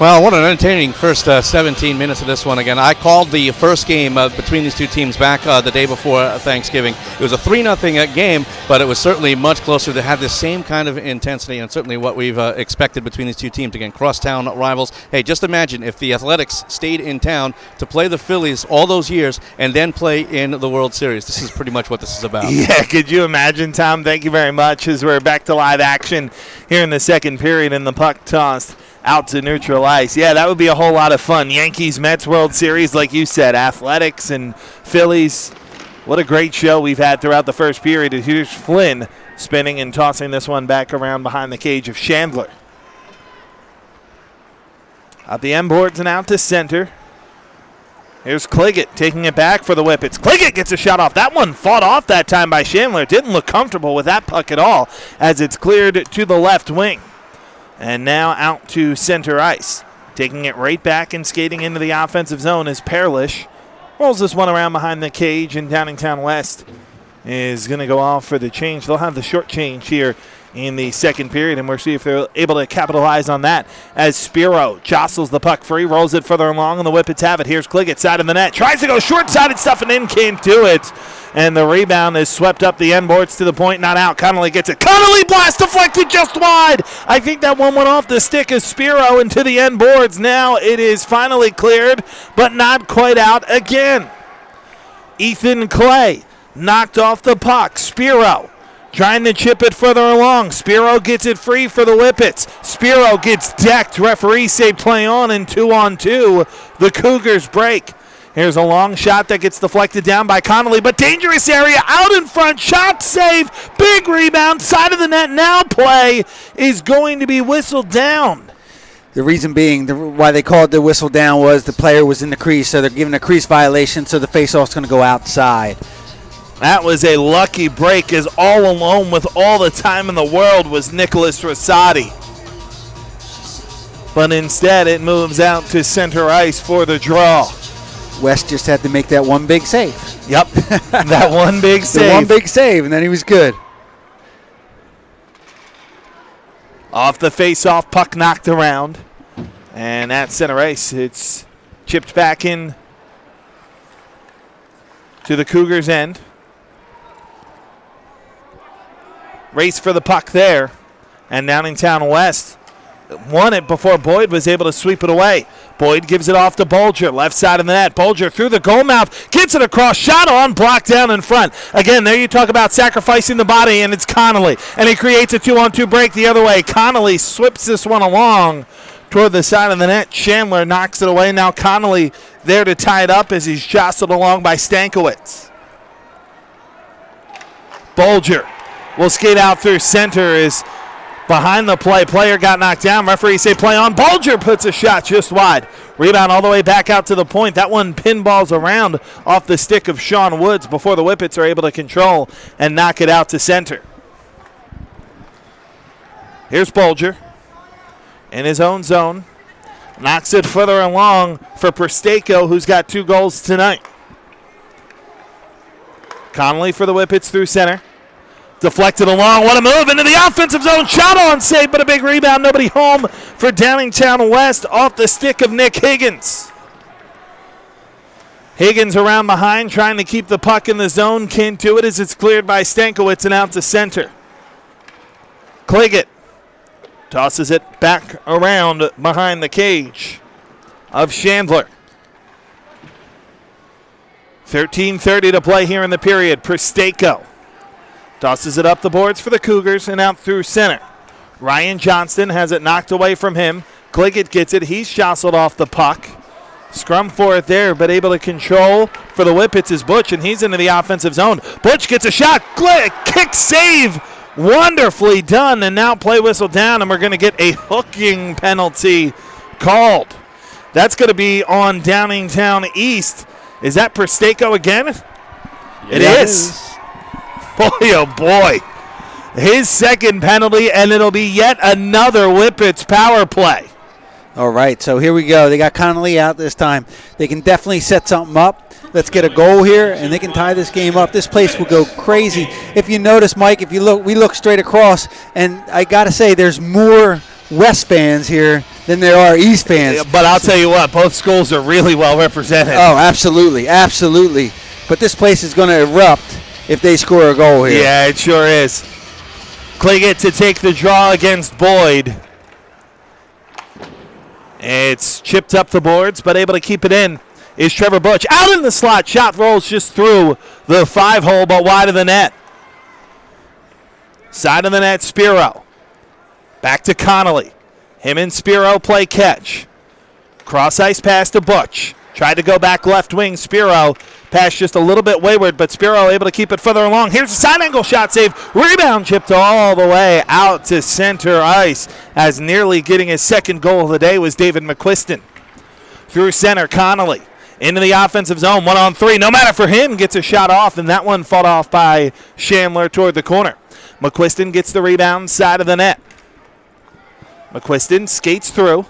Well, what an entertaining first 17 minutes of this one. Again, I called the first game between these two teams back the day before Thanksgiving. It was a 3-0 game, but it was certainly much closer to have the same kind of intensity, and certainly what we've expected between these two teams. Again, crosstown rivals. Hey, just imagine if the Athletics stayed in town to play the Phillies all those years and then play in the World Series. This is pretty much what this is about. Yeah, could you imagine, Tom? Thank you very much, as we're back to live action here in the second period, and the puck tossed out to neutral ice. Yeah, that would be a whole lot of fun. Yankees-Mets World Series, like you said, Athletics and Phillies. What a great show we've had throughout the first period. And here's Flynn spinning and tossing this one back around behind the cage of Chandler. Up the end boards and out to center. Here's Cliggett taking it back for the Whippets. Cliggett gets a shot off. That one fought off that time by Chandler. Didn't look comfortable with that puck at all as it's cleared to the left wing. And now out to center ice. Taking it right back and skating into the offensive zone is Perlish. Rolls this one around behind the cage, and Downingtown West is going to go off for the change. They'll have the short change here in the second period, and we'll see if they're able to capitalize on that as Spiro jostles the puck free, rolls it further along, and the Whippets have it. Here's Cliggett, side of the net. Tries to go short-sided stuff and in, can't do it. And the rebound is swept up the end boards to the point, not out. Connolly gets it. Connolly blast deflected just wide. I think that one went off the stick of Spiro into the end boards. Now it is finally cleared, but not quite out again. Ethan Clay knocked off the puck. Spiro trying to chip it further along. Spiro gets it free for the Whippets. Spiro gets decked. Referee say play on, and 2-on-2. The Cougars break. Here's a long shot that gets deflected down by Connolly, but dangerous area out in front. Shot save. Big rebound. Side of the net. Now play is going to be whistled down. The reason being why they called the whistle down was the player was in the crease, so they're giving a crease violation, so the faceoff's going to go outside. That was a lucky break, as all alone with all the time in the world was Nicholas Rosati. But instead it moves out to center ice for the draw. West just had to make that one big save. Yep, that one big save. The one big save, and then he was good. Off the face-off, puck knocked around. And at center ice, it's chipped back in to the Cougars' end. Race for the puck there. And Downingtown West won it before Boyd was able to sweep it away. Boyd gives it off to Bolger, left side of the net. Bolger through the goal mouth, gets it across, shot on, blocked down in front. Again, there you talk about sacrificing the body, and it's Connolly. And he creates a 2-on-2 break the other way. Connolly swips this one along toward the side of the net. Chandler knocks it away. Now Connolly there to tie it up as he's jostled along by Stankiewicz. Bolger will skate out through center as behind the play. Player got knocked down. Referee say play on. Bolger puts a shot just wide. Rebound all the way back out to the point. That one pinballs around off the stick of Sean Woods before the Whippets are able to control and knock it out to center. Here's Bolger in his own zone. Knocks it further along for Prestako, who's got 2 goals tonight. Connolly for the Whippets through center. Deflected along. What a move into the offensive zone. Shot on save, but a big rebound. Nobody home for Downingtown West off the stick of Nick Higgins. Higgins around behind trying to keep the puck in the zone. Can't do it as it's cleared by Stankiewicz and out to center. Cliggett tosses it back around behind the cage of Chandler. 13:30 to play here in the period. Prestako tosses it up the boards for the Cougars and out through center. Ryan Johnston has it knocked away from him. Cliggett gets it. He's jostled off the puck. Scrum for it there, but able to control for the Whippets is Butch, and he's into the offensive zone. Butch gets a shot. Kick save. Wonderfully done, and now play whistle down, and we're going to get a hooking penalty called. That's going to be on Downingtown East. Is that Prestako again? It is. Boy, oh boy. His second penalty, and it'll be yet another Whippets power play. All right, so here we go. They got Connolly out this time. They can definitely set something up. Let's get a goal here, and they can tie this game up. This place will go crazy. If you notice, Mike, if you look, we look straight across, and I got to say there's more West fans here than there are East fans. But I'll tell you what, both schools are really well represented. Oh, absolutely, absolutely. But this place is going to erupt if they score a goal here. Yeah, it sure is. Claggett to take the draw against Boyd. It's chipped up the boards, but able to keep it in is Trevor Butch. Out in the slot, shot rolls just through the 5-hole, but wide of the net. Side of the net, Spiro. Back to Connolly. Him and Spiro play catch. Cross ice pass to Butch. Tried to go back left wing. Spiro pass just a little bit wayward, but Spiro able to keep it further along. Here's a side angle shot save. Rebound chipped all the way out to center ice, as nearly getting his second goal of the day was David McQuiston. Through center, Connolly. Into the offensive zone, 1-on-3. No matter for him, gets a shot off, and that one fought off by Chandler toward the corner. McQuiston gets the rebound, side of the net. McQuiston skates through.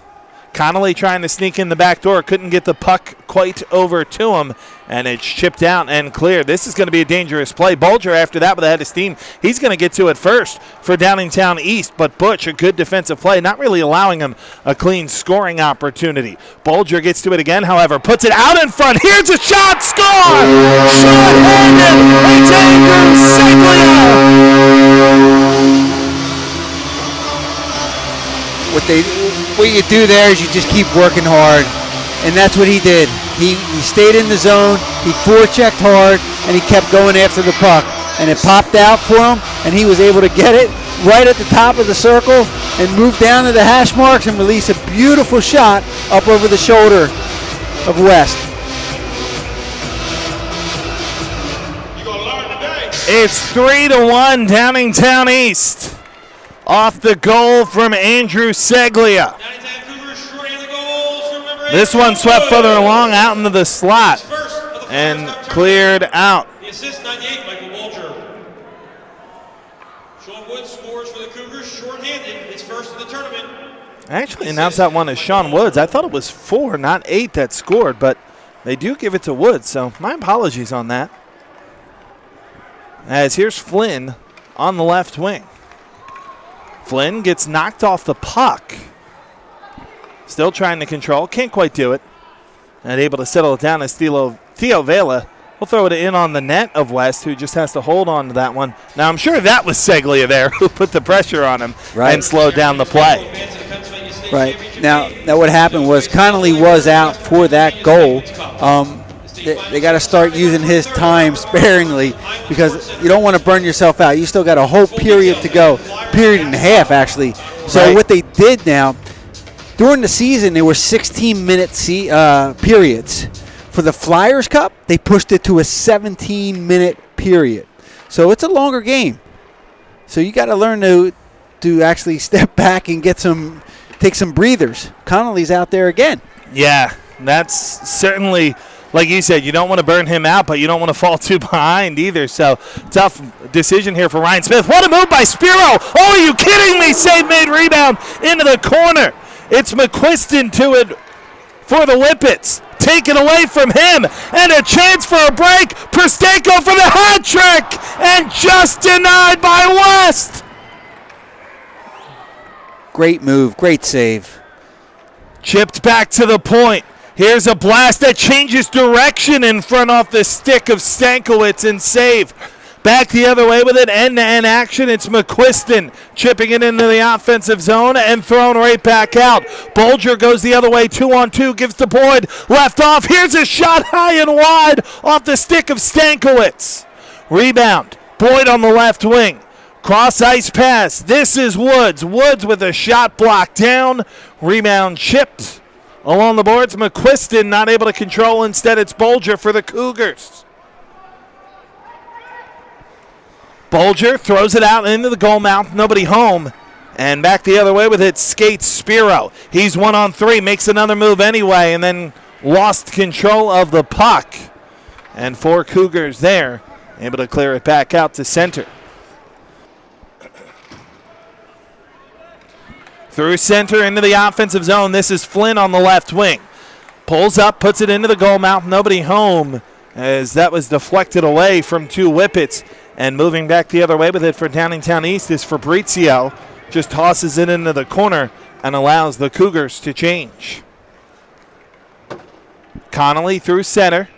Connolly trying to sneak in the back door. Couldn't get the puck quite over to him, and it's chipped out and cleared. This is going to be a dangerous play. Bolger after that with a head of steam. He's going to get to it first for Downingtown East, but Butch, a good defensive play, not really allowing him a clean scoring opportunity. Bolger gets to it again, however, puts it out in front. Here's a shot, score! Short-handed, it's Andrew Seglia! What you do there is you just keep working hard, and that's what he did. He stayed in the zone, he forechecked hard, and he kept going after the puck. And it popped out for him, and he was able to get it right at the top of the circle and move down to the hash marks and release a beautiful shot up over the shoulder of West. It's 3-1 Downingtown East. Off the goal from Andrew Seglia. This one swept further along out into the slot and cleared out. The assist, 98, Michael Bolger. Sean Woods scores for the Cougars, shorthanded, his first of the tournament. I actually announced that one as Sean Woods. I thought it was 4, not 8 that scored, but they do give it to Woods, so my apologies on that. As here's Flynn on the left wing. Flynn gets knocked off the puck. Still trying to control. Can't quite do it. And able to settle it down as Theo Vela will throw it in on the net of West, who just has to hold on to that one. Now, I'm sure that was Seglia there who put the pressure on him and slowed down the play. Right. Now what happened was Connolly was out for that goal. They got to start using his time sparingly because you don't want to burn yourself out. You still got a whole period to go, period and a half actually. So what they did now, during the season there were 16-minute periods. For the Flyers Cup, they pushed it to a 17-minute period. So it's a longer game. So you got to learn to actually step back and take some breathers. Connolly's out there again. Yeah, that's certainly, like you said, you don't want to burn him out, but you don't want to fall too behind either. So tough decision here for Ryan Smith. What a move by Spiro. Oh, are you kidding me? Save made, rebound into the corner. It's McQuiston to it for the Whippets. Taken away from him, and a chance for a break. Presteko for the hat trick, and just denied by West. Great move, great save. Chipped back to the point. Here's a blast that changes direction in front off the stick of Stankiewicz and save. Back the other way with it, end-to-end action. It's McQuiston chipping it into the offensive zone and thrown right back out. Bolger goes the other way, 2-on-2, gives to Boyd, left off. Here's a shot high and wide off the stick of Stankiewicz. Rebound, Boyd on the left wing. Cross ice pass. This is Woods. Woods with a shot blocked down. Rebound chipped along the boards. McQuiston not able to control. Instead, it's Bolger for the Cougars. Bolger throws it out into the goal mouth. Nobody home. And back the other way with it, skates Spiro. He's 1-on-3, makes another move anyway, and then lost control of the puck. And 4 Cougars there, able to clear it back out to center. Through center into the offensive zone. This is Flynn on the left wing. Pulls up, puts it into the goal mouth. Nobody home as that was deflected away from 2 Whippets. And moving back the other way with it for Downingtown East is Fabrizio. Just tosses it into the corner and allows the Cougars to change. Connolly through center.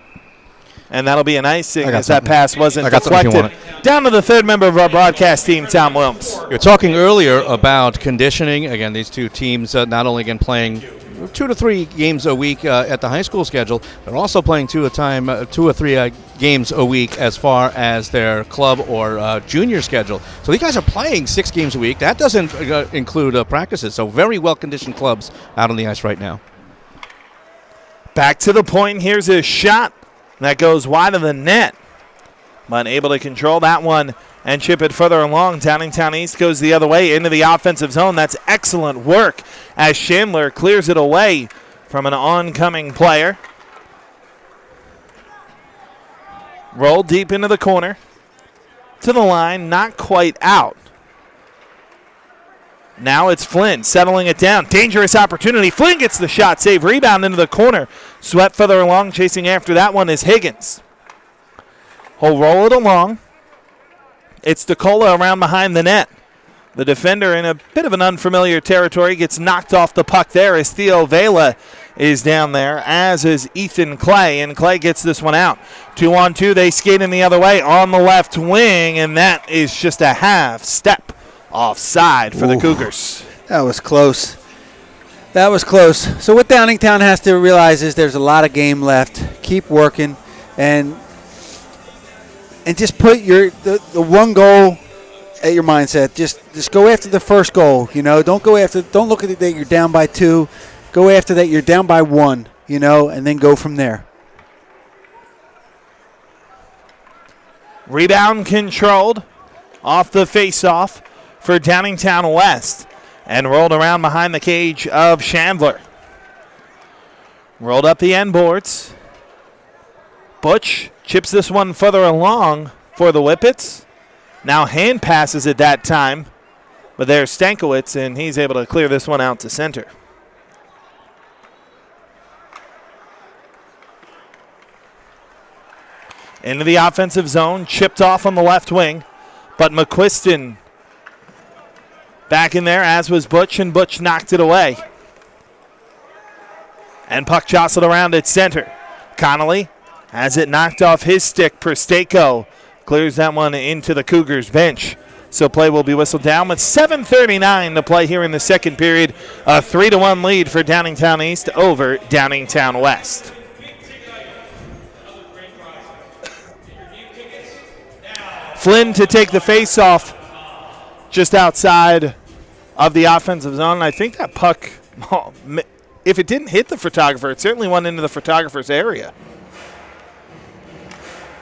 And that'll be an icing as that pass wasn't deflected. Down to the third member of our broadcast team, Tom Wilms. You're talking earlier about conditioning. Again, these two teams not only playing 2 to 3 games a week at the high school schedule, they're also playing 2 or 3 games a week as far as their club or junior schedule. So these guys are playing 6 games a week. That doesn't include practices. So very well-conditioned clubs out on the ice right now. Back to the point. Here's a shot. That goes wide of the net, but able to control that one and chip it further along. Downingtown East goes the other way into the offensive zone. That's excellent work as Chandler clears it away from an oncoming player. Roll deep into the corner. To the line, not quite out. Now it's Flynn settling it down. Dangerous opportunity. Flynn gets the shot, save, rebound into the corner. Swept further along, chasing after that one is Higgins. He'll roll it along. It's DeCola around behind the net. The defender in a bit of an unfamiliar territory gets knocked off the puck there as Theo Vela is down there, as is Ethan Clay, and Clay gets this one out. 2-on-2, they skate in the other way on the left wing, and that is just a half step offside for the Cougars. That was close. That was close. So what Downingtown has to realize is there's a lot of game left. Keep working and just put the one goal at your mindset. Just go after the first goal. Don't look at it that you're down by 2. Go after that you're down by 1. And then go from there. Rebound controlled off the face-off for Downingtown West and rolled around behind the cage of Chandler. Rolled up the end boards. Butch chips this one further along for the Whippets. Now hand passes at that time, but there's Stankiewicz, and he's able to clear this one out to center. Into the offensive zone, chipped off on the left wing, but McQuiston back in there, as was Butch, and Butch knocked it away. And puck jostled around at center. Connolly has it knocked off his stick. Presteko clears that one into the Cougars bench. So play will be whistled down with 7:39 to play here in the second period. A 3-1 lead for Downingtown East over Downingtown West. Flynn to take the face-off just outside of the offensive zone. I think that puck, if it didn't hit the photographer, it certainly went into the photographer's area.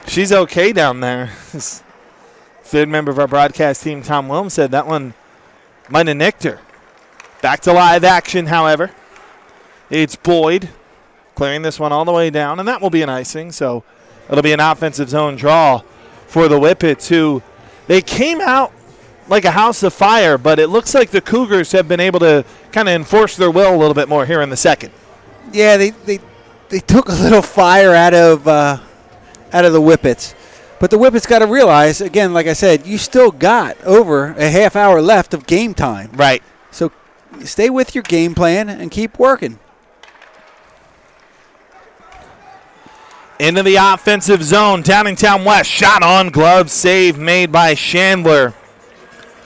She's okay down there. Third member of our broadcast team, Tom Wilms, said that one might have nicked her. Back to live action, however. It's Boyd clearing this one all the way down, and that will be an icing, so it'll be an offensive zone draw for the Whippets, who they came out like a house of fire, but it looks like the Cougars have been able to kind of enforce their will a little bit more here in the second. Yeah, they took a little fire out of the Whippets. But the Whippets got to realize, again, like I said, you still got over a half hour left of game time. Right. So stay with your game plan and keep working. Into the offensive zone, Downingtown West, shot on glove, save made by Chandler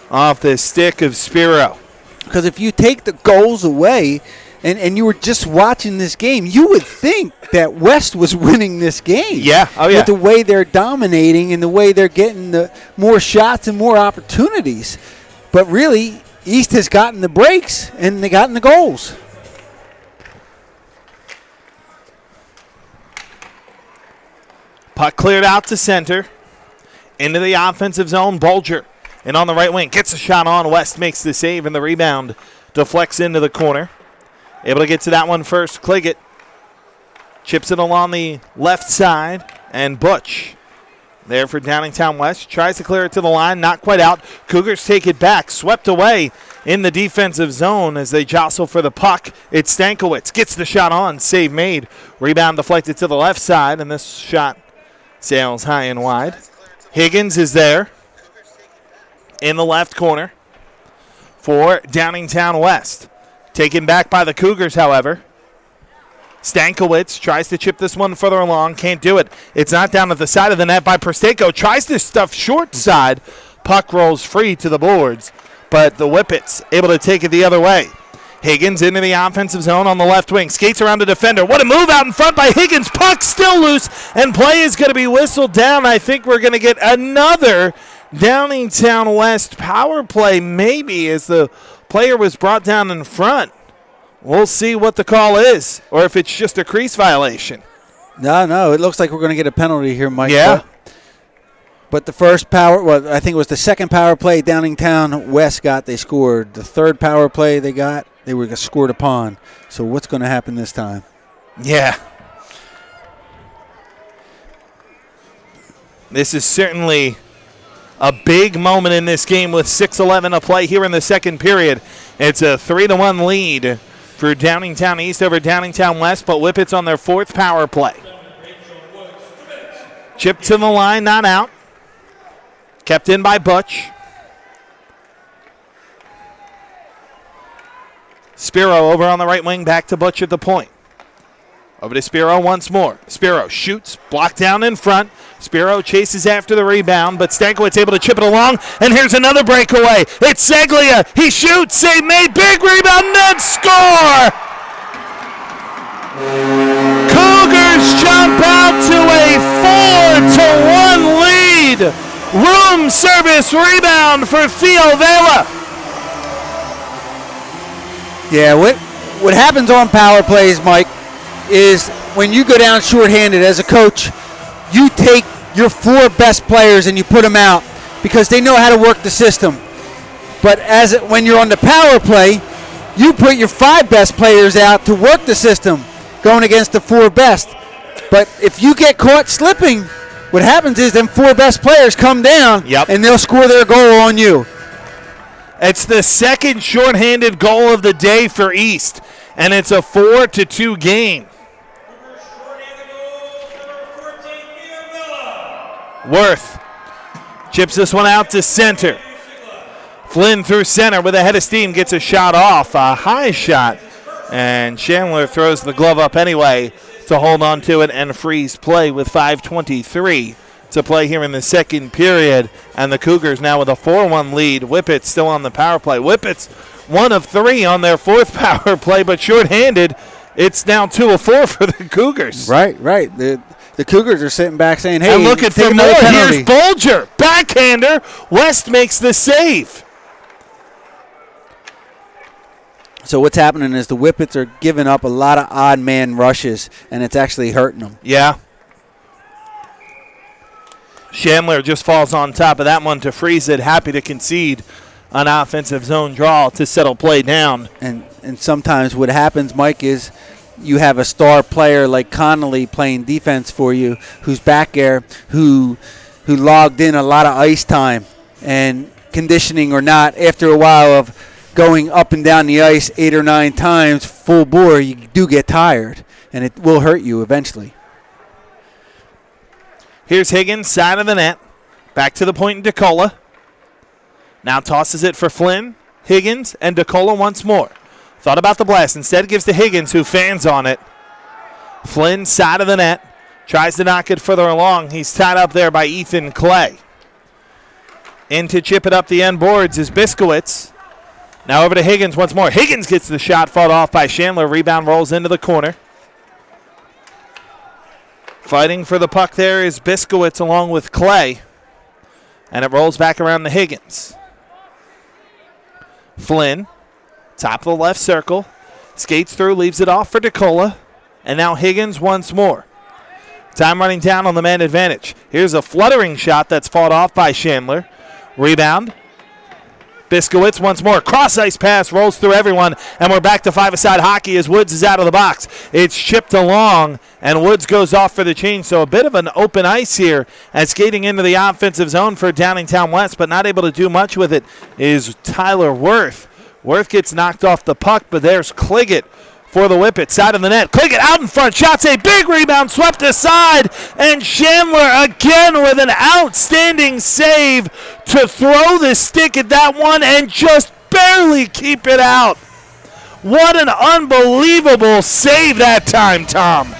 off the stick of Spiro. Because if you take the goals away and you were just watching this game, you would think that West was winning this game. Yeah, oh yeah. With the way they're dominating and the way they're getting the more shots and more opportunities. But really, East has gotten the breaks and they gotten the goals. Puck cleared out to center. Into the offensive zone, Bolger. And on the right wing, gets a shot on. West makes the save, and the rebound deflects into the corner. Able to get to that one first. Cliggett chips it along the left side, and Butch there for Downingtown West. Tries to clear it to the line, not quite out. Cougars take it back, swept away in the defensive zone as they jostle for the puck. It's Stankiewicz, gets the shot on, save made. Rebound deflected to the left side, and this shot sails high and wide. Higgins is there in the left corner for Downingtown West. Taken back by the Cougars, however. Stankiewicz tries to chip this one further along. Can't do it. It's not down at the side of the net by Prestako. Tries to stuff short side. Puck rolls free to the boards, but the Whippets able to take it the other way. Higgins into the offensive zone on the left wing. Skates around the defender. What a move out in front by Higgins. Puck still loose, and play is going to be whistled down. I think we're going to get another Downingtown West power play, maybe, as the player was brought down in front. We'll see what the call is, or if it's just a crease violation. No, it looks like we're going to get a penalty here, Mike. Yeah. But the first I think it was the second power play Downingtown West got, they scored. The third power play they got, they were scored upon. So what's going to happen this time? Yeah. This is certainly a big moment in this game with 6:11 to play here in the second period. It's a 3-1 lead for Downingtown East over Downingtown West, but Whippets on their fourth power play. Chip to the line, not out. Kept in by Butch. Spiro over on the right wing, back to Butch at the point. Over to Spiro once more. Spiro shoots, blocked down in front. Spiro chases after the rebound, but Stankiewicz able to chip it along, and here's another breakaway. It's Seglia. He shoots, save made, big rebound, net score! Cougars jump out to a 4-1 lead. Room service rebound for Theo Vela. Yeah, what happens on power plays, Mike, is when you go down shorthanded as a coach, you take your 4 best players and you put them out because they know how to work the system. But when you're on the power play, you put your 5 best players out to work the system, going against the 4 best. But if you get caught slipping, what happens is them 4 best players come down, and they'll score their goal on you. It's the second shorthanded goal of the day for East, and it's a 4-2 game. Worth chips this one out to center. Flynn through center with a head of steam, gets a shot off, a high shot, and Chandler throws the glove up anyway to hold on to it and freeze play with 5:23 to play here in the second period. And the Cougars now with a 4-1 lead. Whippets still on the power play. Whippets 1 of 3 on their 4th power play, but shorthanded. It's now 2 of 4 for the Cougars. Right. The Cougars are sitting back saying, hey, and looking for more. Here's Bolger. Backhander. West makes the save. So what's happening is the Whippets are giving up a lot of odd man rushes, and it's actually hurting them. Yeah. Chandler just falls on top of that one to freeze it, happy to concede an offensive zone draw to settle play down. And sometimes what happens, Mike, is you have a star player like Connolly playing defense for you who's back there, who logged in a lot of ice time, and conditioning or not, after a while of going up and down the ice 8 or 9 times full bore, you do get tired, and it will hurt you eventually. Here's Higgins, side of the net. Back to the point in DeCola. Now tosses it for Flynn, Higgins, and DeCola once more. Thought about the blast. Instead gives to Higgins, who fans on it. Flynn, side of the net. Tries to knock it further along. He's tied up there by Ethan Clay. In to chip it up the end boards is Biskowitz. Now over to Higgins once more. Higgins gets the shot, fought off by Chandler. Rebound rolls into the corner. Fighting for the puck there is Biskowitz along with Clay. And it rolls back around to Higgins. Flynn, top of the left circle. Skates through, leaves it off for DeCola. And now Higgins once more. Time running down on the man advantage. Here's a fluttering shot that's fought off by Chandler. Rebound. Biskowitz once more. Cross-ice pass rolls through everyone, and we're back to 5-a-side hockey as Woods is out of the box. It's chipped along, and Woods goes off for the change. So a bit of an open ice here as skating into the offensive zone for Downingtown West, but not able to do much with it is Tyler Worth. Worth gets knocked off the puck, but there's Cliggett for the Whippets. Side of the net. Cliggett out in front. Shots a big rebound. Swept aside. And Chandler again with an outstanding save to throw the stick at that one and just barely keep it out. What an unbelievable save that time, Tom.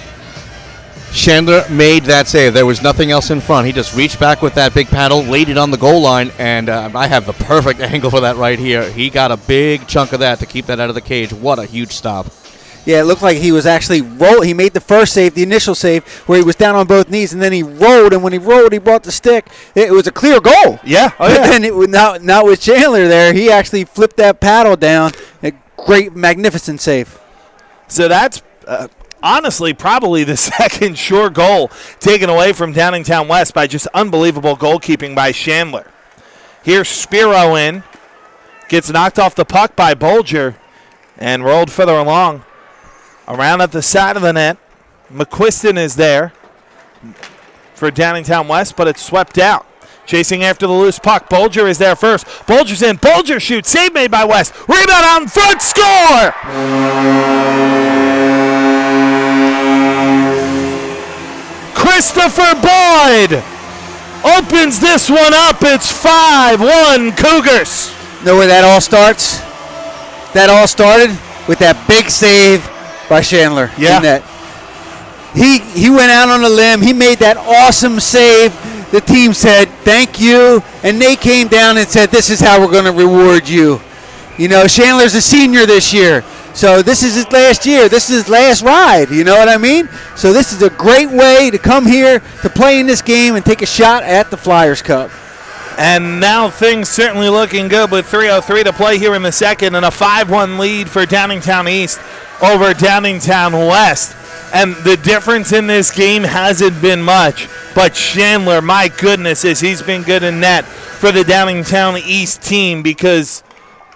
Chandler made that save. There was nothing else in front. He just reached back with that big paddle, laid it on the goal line, and I have the perfect angle for that right here. He got a big chunk of that to keep that out of the cage. What a huge stop. Yeah, it looked like he was actually rolled. He made the first save, the initial save, where he was down on both knees, and then he rolled, and when he rolled, he brought the stick. It was a clear goal. Yeah. Oh, yeah. And not with Chandler there. He actually flipped that paddle down. A great, magnificent save. So that's honestly probably the second sure goal taken away from Downingtown West by just unbelievable goalkeeping by Chandler. Here's Spiro in. Gets knocked off the puck by Bolger and rolled further along. Around at the side of the net. McQuiston is there for Downingtown West, but it's swept out. Chasing after the loose puck. Bolger is there first. Bolger's in. Bolger shoots. Save made by West. Rebound out in front. Score! Christopher Boyd opens this one up. It's 5-1 Cougars. Know where that all starts? That all started with that big save by Chandler. Yeah. In net. He went out on a limb. He made that awesome save. The team said, thank you. And they came down and said, this is how we're going to reward you. You know, Chandler's a senior this year. So this is his last year. This is his last ride. You know what I mean? So this is a great way to come here to play in this game and take a shot at the Flyers Cup. And now things certainly looking good with 3:03 to play here in the second and a 5-1 lead for Downingtown East over Downingtown West. And the difference in this game hasn't been much. But Chandler, my goodness, he's been good in net for the Downingtown East team because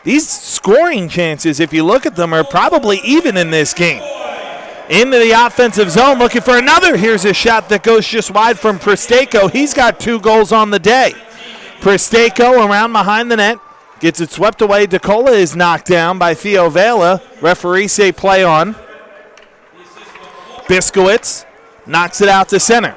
these scoring chances, if you look at them, are probably even in this game. Into the offensive zone, looking for another. Here's a shot that goes just wide from Prestako. He's got 2 goals on the day. Prestako around behind the net. Gets it swept away. DeCola is knocked down by Theo Vela. Referees say play on. Biskowitz knocks it out to center.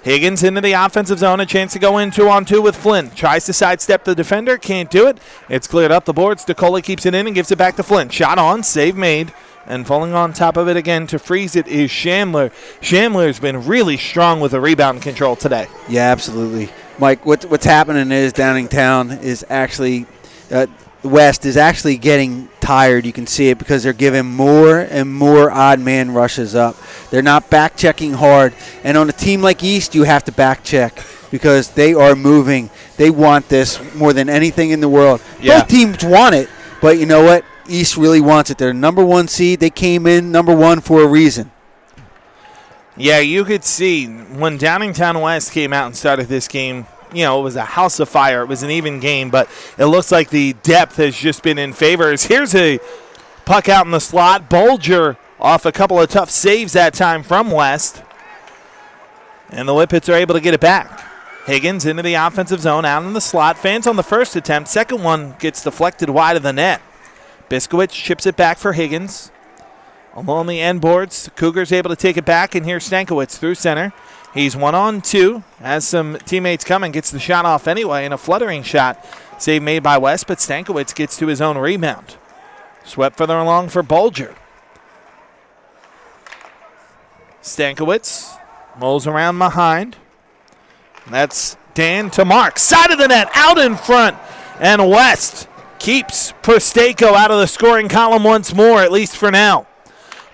Higgins into the offensive zone. A chance to go in 2-on-2 with Flynn. Tries to sidestep the defender. Can't do it. It's cleared up the boards. DeCola keeps it in and gives it back to Flynn. Shot on. Save made. And falling on top of it again to freeze it is Chandler. Chandler's been really strong with the rebound control today. Yeah, absolutely. Mike, what's happening is Downingtown is actually West is actually getting tired. You can see it because they're giving more and more odd man rushes up. They're not back checking hard. And on a team like East, you have to back check because they are moving. They want this more than anything in the world. Yeah. Both teams want it, but you know what? East really wants it. They're number 1 seed. They came in number 1 for a reason. Yeah, you could see when Downingtown West came out and started this game, you know, it was a house of fire. It was an even game, but it looks like the depth has just been in favor. Here's a puck out in the slot. Bolger off a couple of tough saves that time from West. And the Whippets are able to get it back. Higgins into the offensive zone, out in the slot. Fans on the first attempt. Second one gets deflected wide of the net. Biskowitz chips it back for Higgins. Along the end boards, Cougars able to take it back, and here's Stankiewicz through center. He's 1-on-2, has some teammates coming, gets the shot off anyway, and a fluttering shot. Save made by West, but Stankiewicz gets to his own rebound. Swept further along for Bolger. Stankiewicz rolls around behind. That's Dan to Mark. Side of the net, out in front, and West keeps Prestako out of the scoring column once more, at least for now.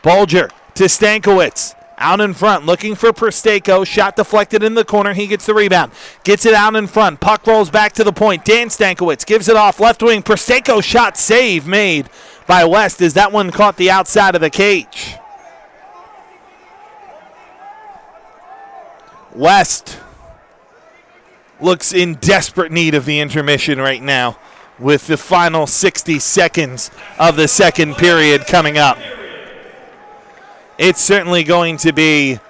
Bolger to Stankiewicz. Out in front, looking for Prestako. Shot deflected in the corner. He gets the rebound. Gets it out in front. Puck rolls back to the point. Dan Stankiewicz gives it off left wing. Prestako shot save made by West as that one caught the outside of the cage. West looks in desperate need of the intermission right now with the final 60 seconds of the second period coming up. It's certainly going to be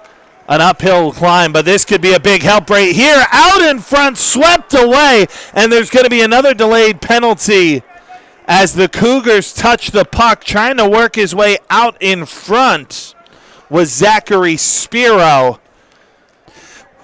an uphill climb, but this could be a big help right here. Out in front, swept away, and there's going to be another delayed penalty as the Cougars touch the puck. Trying to work his way out in front was Zachary Spiro.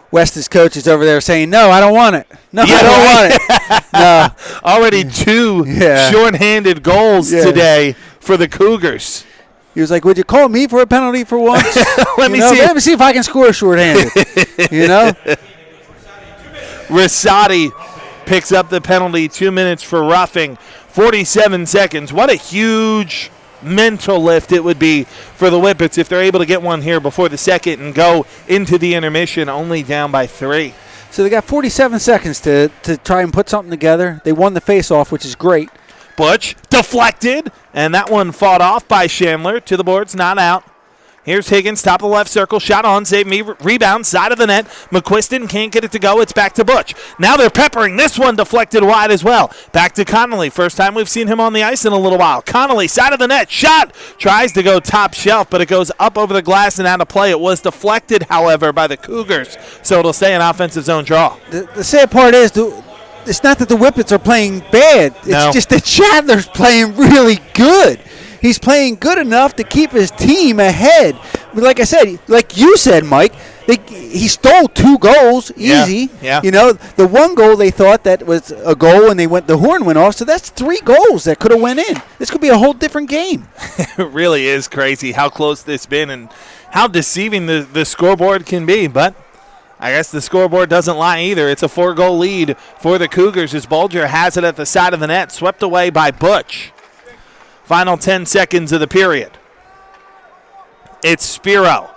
West's coach is over there saying, no, I don't want it. No, Yeah, I don't right. want it. No. Already 2 shorthanded goals today for the Cougars. He was like, would you call me for a penalty for once? Let me see if I can score shorthanded. Rosati picks up the penalty, 2 minutes for roughing, 47 seconds. What a huge mental lift it would be for the Whippets if they're able to get one here before the second and go into the intermission only down by 3. So they got 47 seconds to try and put something together. They won the face-off, which is great. Butch deflected, and that one fought off by Chandler. To the boards, not out. Here's Higgins, top of the left circle, shot on, save me, rebound, side of the net. McQuiston can't get it to go. It's back to Butch. Now they're peppering. This one deflected wide as well. Back to Connolly. First time we've seen him on the ice in a little while. Connolly, side of the net, shot. Tries to go top shelf, but it goes up over the glass and out of play. It was deflected, however, by the Cougars, so it'll stay an offensive zone draw. The sad part is it's not that the Whippets are playing bad. It's just that Chandler's playing really good. He's playing good enough to keep his team ahead. But like I said, like you said, Mike, he stole 2 goals easy. Yeah. The one goal they thought that was a goal and the horn went off. So that's 3 goals that could have went in. This could be a whole different game. It really is crazy how close this been and how deceiving the scoreboard can be. But I guess the scoreboard doesn't lie either. It's a 4-goal lead for the Cougars as Bulger has it at the side of the net, swept away by Butch. Final 10 seconds of the period. It's Spiro.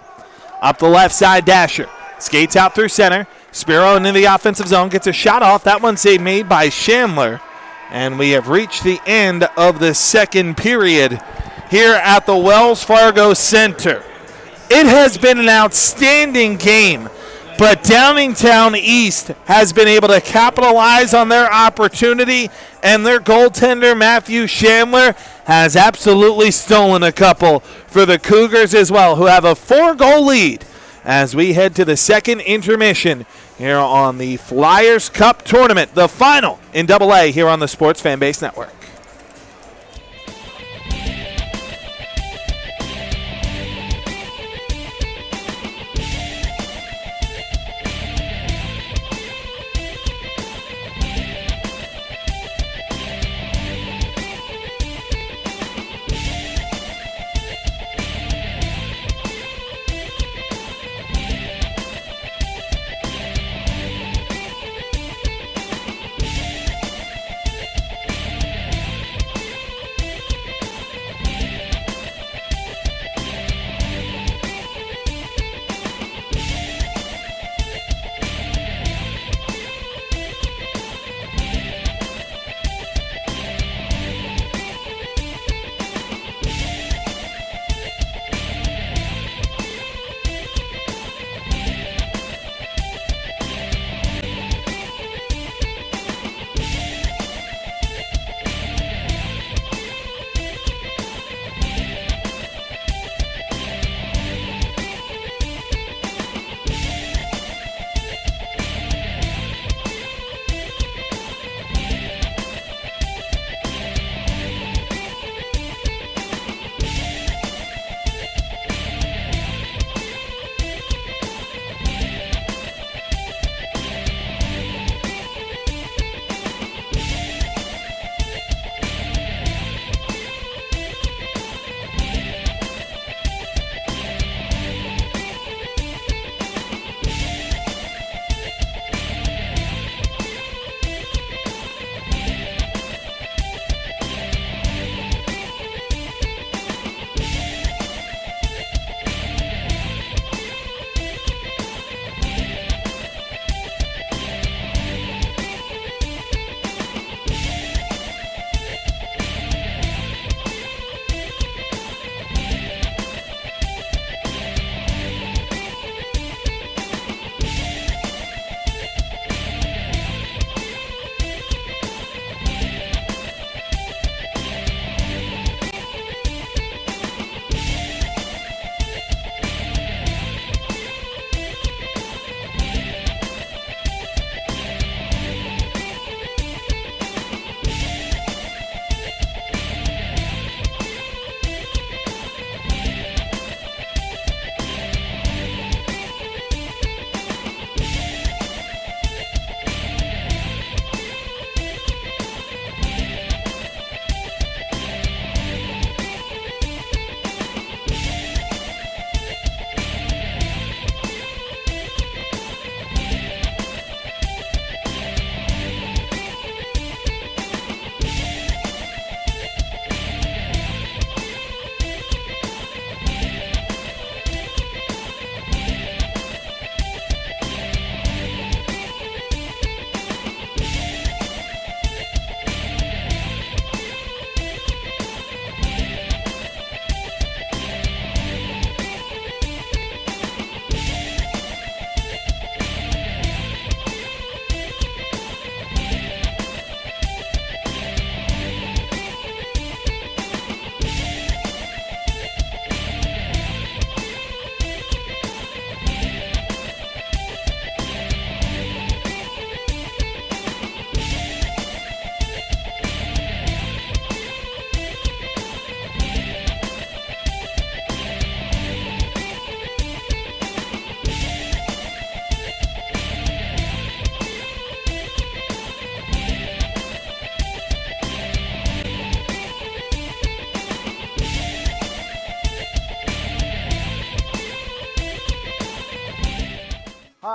Up the left side, Dasher. Skates out through center. Spiro into the offensive zone. Gets a shot off. That one's made by Chandler. And we have reached the end of the second period here at the Wells Fargo Center. It has been an outstanding game, but Downingtown East has been able to capitalize on their opportunity, and their goaltender, Matthew Chandler, has absolutely stolen a couple for the Cougars as well, who have a 4-goal lead as we head to the second intermission here on the Flyers Cup Tournament, the final in AA here on the Sports Fan Base Network.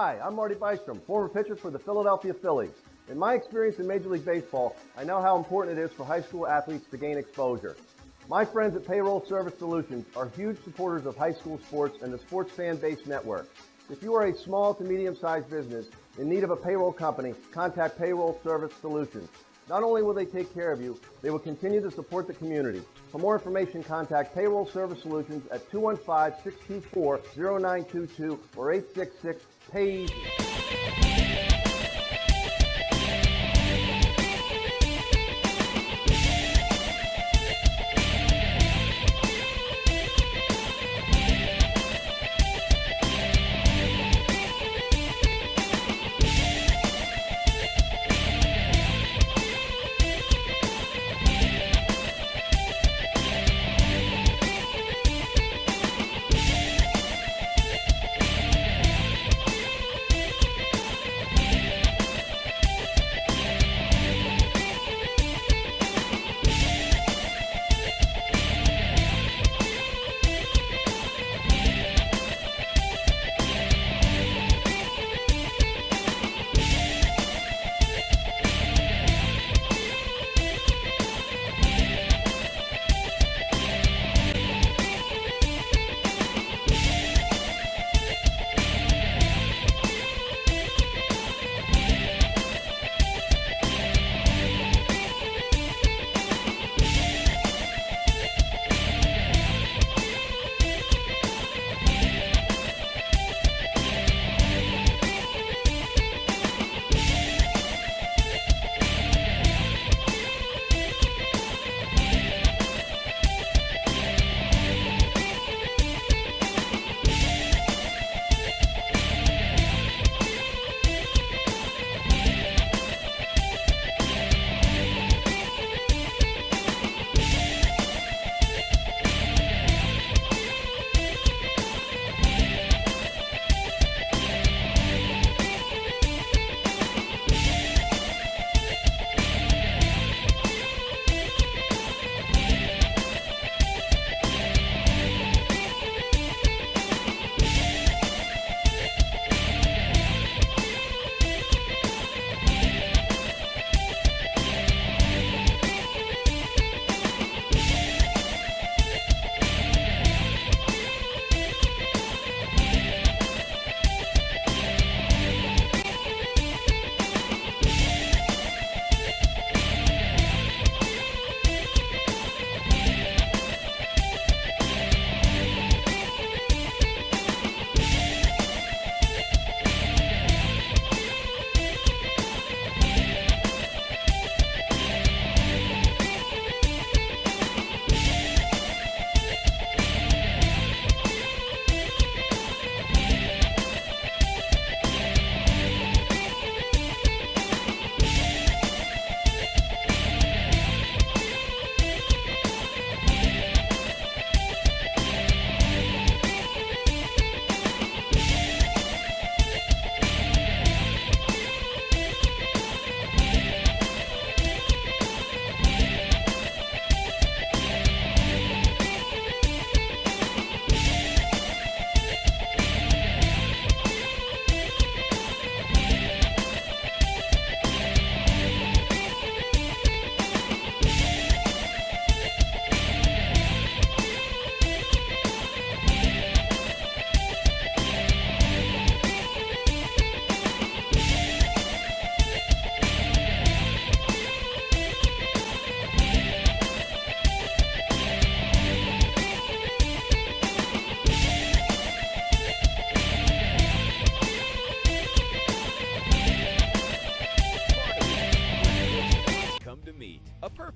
Hi, I'm Marty Bystrom, former pitcher for the Philadelphia Phillies. In my experience in Major League Baseball, I know how important it is for high school athletes to gain exposure. My friends at Payroll Service Solutions are huge supporters of high school sports and the Sports Fan Base Network. If you are a small to medium-sized business in need of a payroll company, contact Payroll Service Solutions. Not only will they take care of you, they will continue to support the community. For more information, contact Payroll Service Solutions at 215-624-0922 or 866-PAY-EASY.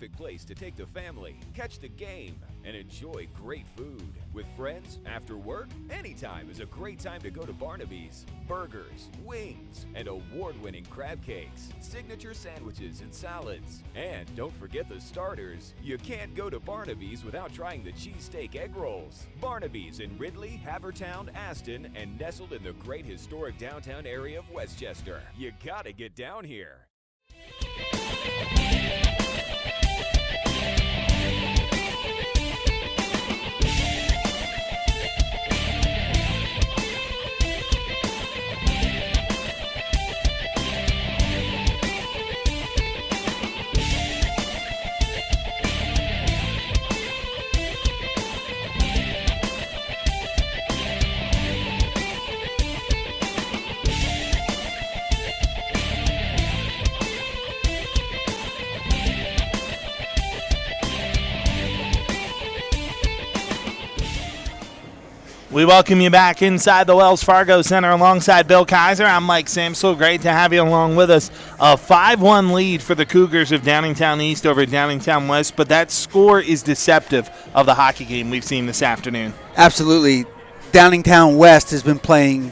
perfect place to take the family, catch the game, and enjoy great food. With friends, after work, anytime is a great time to go to Barnaby's. Burgers, wings, and award-winning crab cakes, signature sandwiches and salads. And don't forget the starters. You can't go to Barnaby's without trying the cheesesteak egg rolls. Barnaby's in Ridley, Havertown, Aston, and nestled in the great historic downtown area of Westchester. You gotta get down here. We welcome you back inside the Wells Fargo Center alongside Bill Kaiser. I'm Mike Samsel. Great to have you along with us. A 5-1 lead for the Cougars of Downingtown East over Downingtown West, but that score is deceptive of the hockey game we've seen this afternoon. Absolutely. Downingtown West has been playing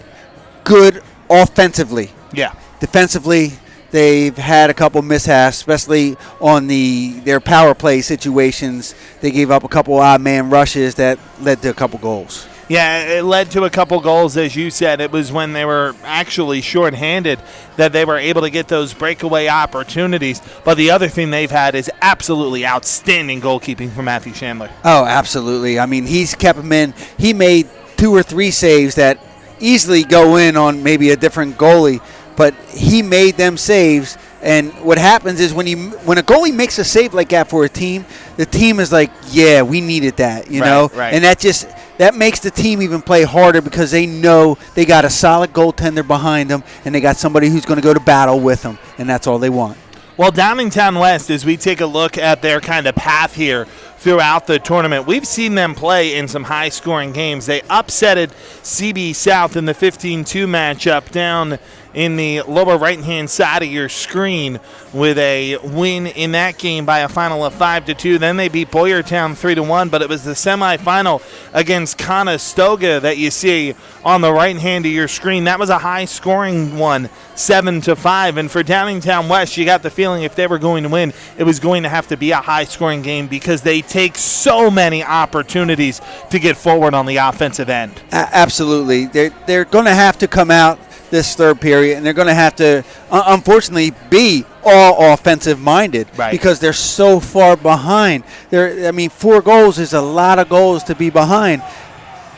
good offensively. Yeah. Defensively, they've had a couple mishaps, especially on their power play situations. They gave up a couple odd-man rushes that led to a couple goals. Yeah, it led to a couple goals, as you said. It was when they were actually shorthanded that they were able to get those breakaway opportunities. But the other thing they've had is absolutely outstanding goalkeeping from Matthew Chandler. Oh, absolutely. I mean, he's kept them in. He made 2 or 3 saves that easily go in on maybe a different goalie, but he made them saves. And what happens is when a goalie makes a save like that for a team, the team is like, yeah, we needed that, you know? Right. And that makes the team even play harder because they know they got a solid goaltender behind them and they got somebody who's going to go to battle with them, and that's all they want. Well, Downingtown West, as we take a look at their kind of path here throughout the tournament, we've seen them play in some high-scoring games. They upsetted CB South in the 15-2 matchup down in the lower right-hand side of your screen with a win in that game by a final of 5-2. Then they beat Boyertown 3-1, but it was the semifinal against Conestoga that you see on the right hand of your screen. That was a high-scoring one, 7-5. And for Downingtown West, you got the feeling if they were going to win, it was going to have to be a high-scoring game because they take so many opportunities to get forward on the offensive end. Absolutely. They're going to have to come out this third period, and they're going to have to, unfortunately, be all offensive-minded because they're so far behind. 4 goals is a lot of goals to be behind.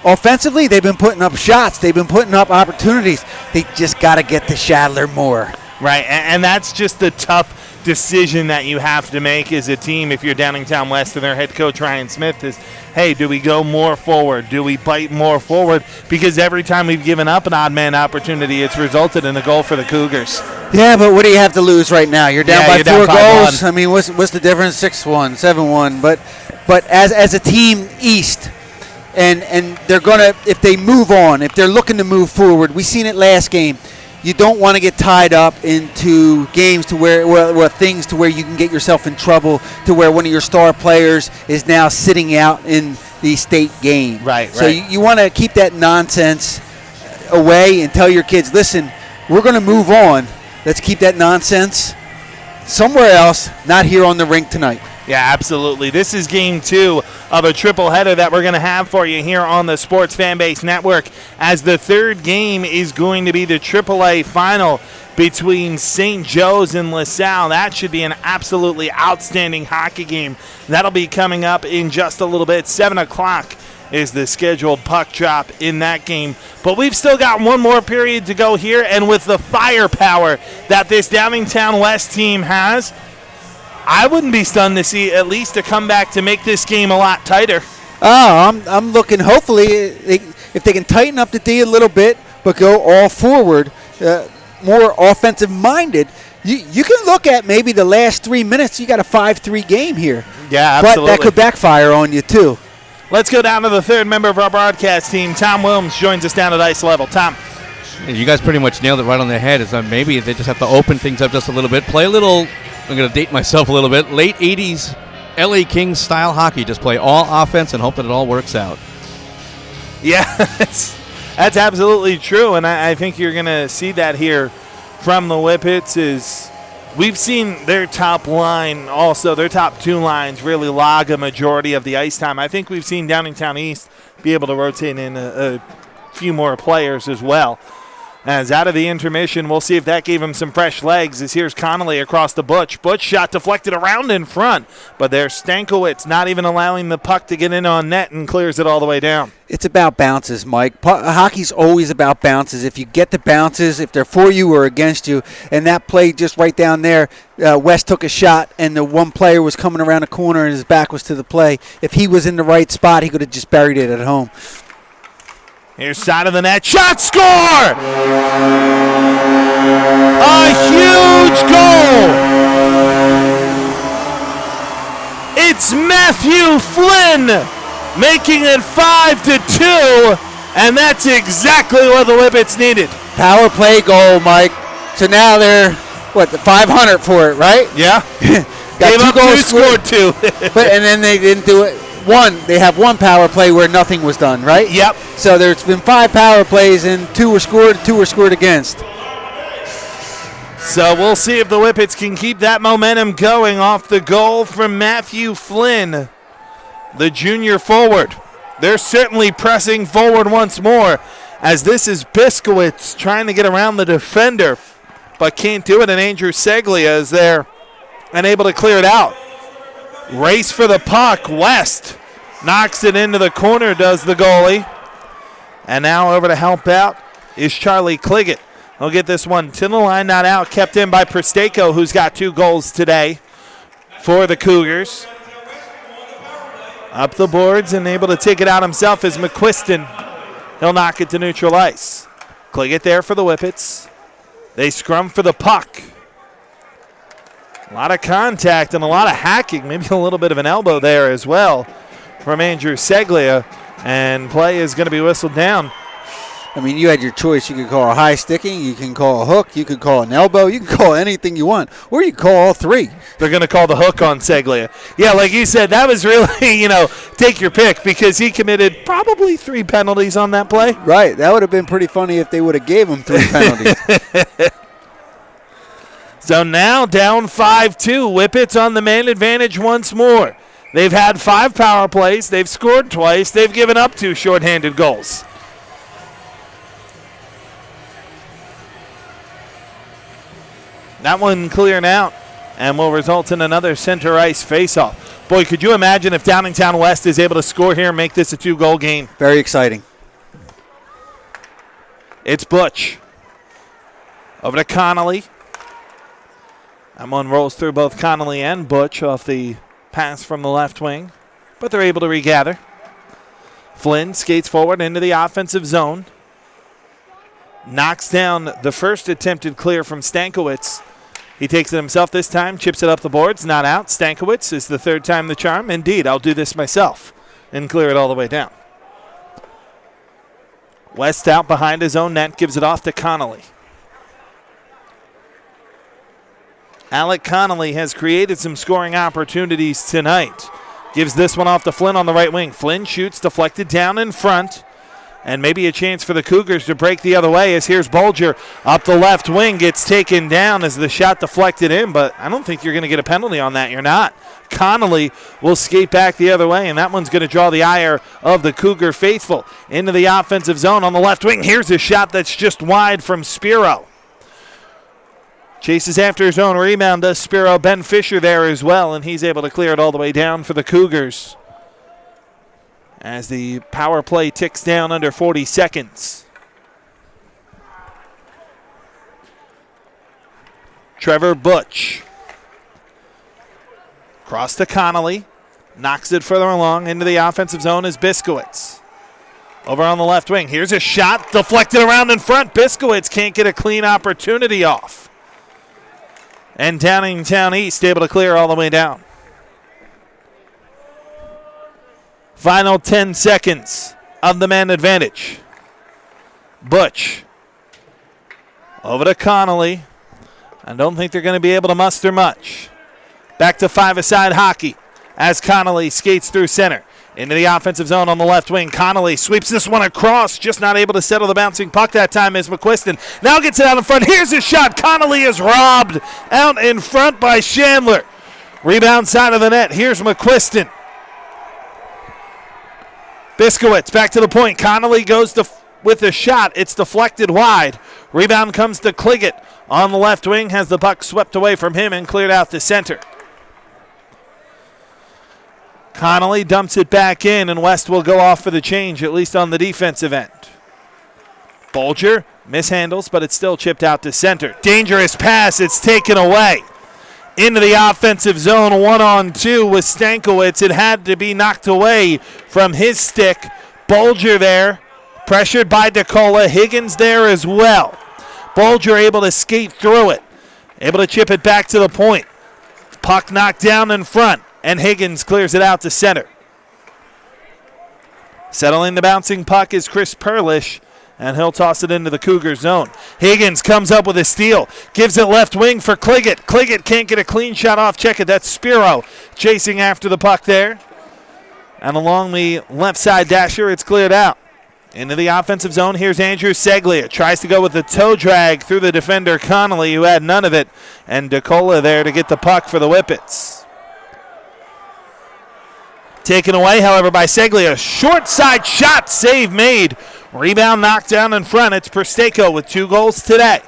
Offensively, they've been putting up shots. They've been putting up opportunities. They just got to get to Shadler more. Right, and that's just the tough decision that you have to make as a team if you're Downingtown West and their head coach Ryan Smith is, hey, do we go more forward? Do we bite more forward? Because every time we've given up an odd man opportunity, it's resulted in a goal for the Cougars. Yeah, but what do you have to lose right now? You're down by 4 goals. 5-1. I mean, what's the difference? 6-1, 7-1. But as a team East, and they're gonna, if they move on, if they're looking to move forward, we seen it last game. You don't want to get tied up into games to where things to where you can get yourself in trouble, to where one of your star players is now sitting out in the state game. Right. So you want to keep that nonsense away and tell your kids, listen, we're going to move on. Let's keep that nonsense somewhere else, not here on the rink tonight. Yeah, absolutely. This is game 2 of a triple header that we're going to have for you here on the Sports Fanbase Network, as the third game is going to be the AAA final between St. Joe's and LaSalle. That should be an absolutely outstanding hockey game. That'll be coming up in just a little bit. 7 o'clock is the scheduled puck drop in that game. But we've still got one more period to go here, and with the firepower that this Downingtown West team has, I wouldn't be stunned to see at least a comeback to make this game a lot tighter. Oh, I'm looking, hopefully, if they can tighten up the D a little bit, but go all forward, more offensive-minded, you can look at maybe the last 3 minutes. You got a 5-3 game here. Yeah, absolutely. But that could backfire on you, too. Let's go down to the third member of our broadcast team. Tom Williams joins us down at ice level. Tom. You guys pretty much nailed it right on the head. Is maybe they just have to open things up just a little bit. Play a little, I'm going to date myself a little bit, late 80s LA Kings style hockey. Just play all offense and hope that it all works out. Yeah, that's absolutely true, and I think you're going to see that here from the Whippets. Is we've seen their top line, also their top 2 lines, really log a majority of the ice time. I think we've seen Downingtown East be able to rotate in a few more players as well. As out of the intermission, we'll see if that gave him some fresh legs, as here's Connolly across the Butch. Butch shot deflected around in front, but there's Stankiewicz not even allowing the puck to get in on net and clears it all the way down. It's about bounces, Mike. Hockey's always about bounces. If you get the bounces, if they're for you or against you, and that play just right down there, West took a shot, and the one player was coming around the corner, and his back was to the play. If he was in the right spot, he could have just buried it at home. Here's side of the net. Shot, score! A huge goal! It's Matthew Flynn making it 5-2 And that's exactly what the Whippets needed. Power play goal, Mike. So now they're, the 500 for it, right? Yeah. Got Gave up 2, scored 2. And then they didn't do it. They have one power play where nothing was done, right? Yep. So there's been 5 power plays and 2 were scored, 2 were scored against. So we'll see if the Whippets can keep that momentum going off the goal from Matthew Flynn, the junior forward. They're certainly pressing forward once more, as this is Biskowitz trying to get around the defender, but can't do it, and Andrew Seglia is there unable to clear it out. Race for the puck. West knocks it into the corner, does the goalie. And now over to help out is Charlie Cliggett. He'll get this one to the line, not out, kept in by Prestako, who's got 2 goals today for the Cougars. Up the boards and able to take it out himself is McQuiston. He'll knock it to neutral ice. Cliggett there for the Whippets. They scrum for the puck. A lot of contact and a lot of hacking, maybe a little bit of an elbow there as well from Andrew Seglia, and play is going to be whistled down. I mean, you had your choice. You could call a high sticking, you can call a hook, you could call an elbow, you can call anything you want, or you can call all 3. They're going to call the hook on Seglia. Yeah, like you said, that was really, take your pick, because he committed probably 3 penalties on that play. Right. That would have been pretty funny if they would have gave him 3 penalties. So now down 5-2. Whippets on the man advantage once more. They've had 5 power plays. They've scored twice. They've given up 2 shorthanded goals. That one clearing out and will result in another center ice faceoff. Boy, could you imagine if Downingtown West is able to score here and make this a 2-goal game? Very exciting. It's Butch. Over to Connolly. That one rolls through both Connolly and Butch off the pass from the left wing, but they're able to regather. Flynn skates forward into the offensive zone. Knocks down the first attempted clear from Stankiewicz. He takes it himself this time, chips it up the boards, not out. Stankiewicz is the 3rd time the charm. Indeed, I'll do this myself and clear it all the way down. West out behind his own net, gives it off to Connolly. Alec Connolly has created some scoring opportunities tonight. Gives this one off to Flynn on the right wing. Flynn shoots, deflected down in front. And maybe a chance for the Cougars to break the other way, as here's Bolger up the left wing, gets taken down as the shot deflected in, but I don't think you're going to get a penalty on that. You're not. Connolly will skate back the other way, and that one's going to draw the ire of the Cougar faithful. Into the offensive zone on the left wing. Here's a shot that's just wide from Spiro. Chases after his own rebound, does Spiro. Ben Fisher there as well, and he's able to clear it all the way down for the Cougars as the power play ticks down under 40 seconds. Trevor Butch. Cross to Connolly. Knocks it further along into the offensive zone is Biskowitz. Over on the left wing. Here's a shot deflected around in front. Biskowitz can't get a clean opportunity off. And Downingtown East able to clear all the way down. Final 10 seconds of the man advantage. Butch. Over to Connolly. I don't think they're going to be able to muster much. Back to 5-a-side hockey as Connolly skates through center. Into the offensive zone on the left wing. Connolly sweeps this one across. Just not able to settle the bouncing puck that time is McQuiston. Now gets it out in front. Here's his shot. Connolly is robbed out in front by Chandler. Rebound side of the net. Here's McQuiston. Biskowitz back to the point. Connolly goes with the shot. It's deflected wide. Rebound comes to Cliggett on the left wing. Has the puck swept away from him and cleared out to center. Connolly dumps it back in, and West will go off for the change, at least on the defensive end. Bolger mishandles, but it's still chipped out to center. Dangerous pass. It's taken away. Into the offensive zone, 1-on-2 with Stankiewicz. It had to be knocked away from his stick. Bolger there, pressured by DeCola. Higgins there as well. Bolger able to skate through it, able to chip it back to the point. Puck knocked down in front, and Higgins clears it out to center. Settling the bouncing puck is Chris Perlish, and he'll toss it into the Cougar zone. Higgins comes up with a steal, gives it left wing for Cliggett. Cliggett can't get a clean shot off. Check it. That's Spiro chasing after the puck there. And along the left side dasher, it's cleared out. Into the offensive zone, here's Andrew Seglia. Tries to go with the toe drag through the defender Connolly, who had none of it. And DeCola there to get the puck for the Whippets. Taken away, however, by Seglia. Short side shot, save made. Rebound knocked down in front. It's Presteko with 2 goals today.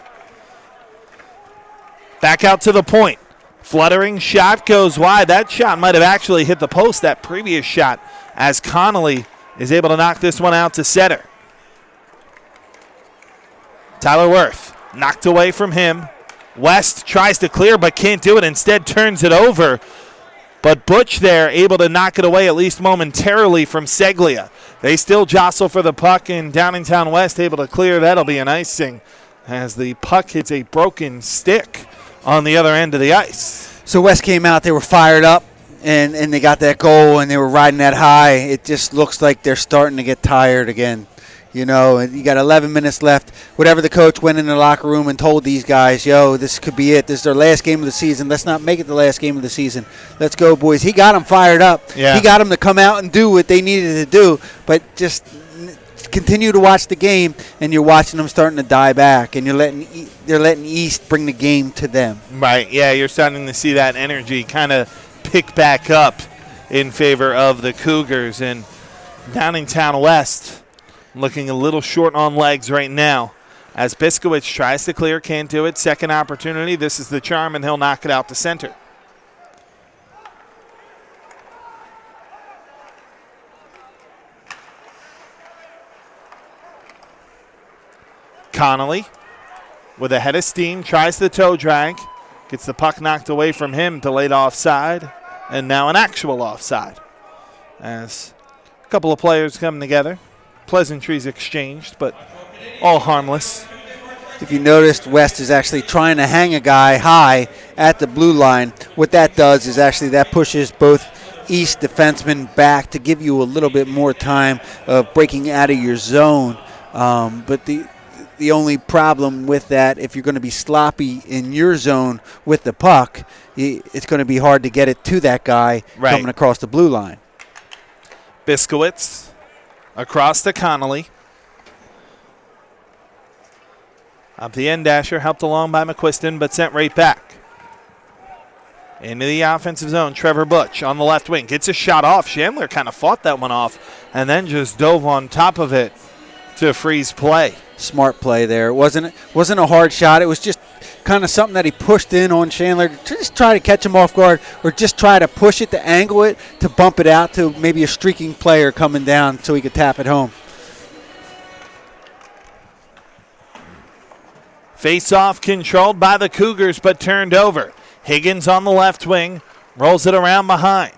Back out to the point. Fluttering shot goes wide. That shot might have actually hit the post, that previous shot, as Connolly is able to knock this one out to center. Tyler Worth knocked away from him. West tries to clear but can't do it. Instead turns it over. But Butch there able to knock it away at least momentarily from Seglia. They still jostle for the puck, and Downingtown West able to clear. That'll be an icing as the puck hits a broken stick on the other end of the ice. So West came out, they were fired up, and they got that goal, and they were riding that high. It just looks like they're starting to get tired again. You know, and you got 11 minutes left. Whatever the coach went in the locker room and told these guys, yo, this could be it. This is their last game of the season. Let's not make it the last game of the season. Let's go, boys. He got them fired up. Yeah. He got them to come out and do what they needed to do, but just continue to watch the game, and you're watching them starting to die back, and they're letting East bring the game to them. Right, yeah, you're starting to see that energy kind of pick back up in favor of the Cougars. And Downingtown West looking a little short on legs right now as Biskowitz tries to clear, can't do it. Second opportunity. This is the charm, and he'll knock it out to center. Connolly with a head of steam, tries the toe drag, gets the puck knocked away from him, delayed offside, and now an actual offside as a couple of players come together. Pleasantries exchanged, but all harmless. If you noticed, West is actually trying to hang a guy high at the blue line. What that does is actually that pushes both East defensemen back to give you a little bit more time of breaking out of your zone. But the only problem with that, if you're going to be sloppy in your zone with the puck, it's going to be hard to get it to that guy coming across the blue line. Biskowitz across to Connolly. Up the end dasher, helped along by McQuiston, but sent right back. Into the offensive zone, Trevor Butch on the left wing. Gets a shot off. Chandler kind of fought that one off and then just dove on top of it to freeze play. Smart play there. It wasn't a hard shot. It was just kind of something that he pushed in on Chandler to just try to catch him off guard, or just try to push it, to angle it, to bump it out to maybe a streaking player coming down so he could tap it home. Face-off controlled by the Cougars, but turned over. Higgins on the left wing, rolls it around behind.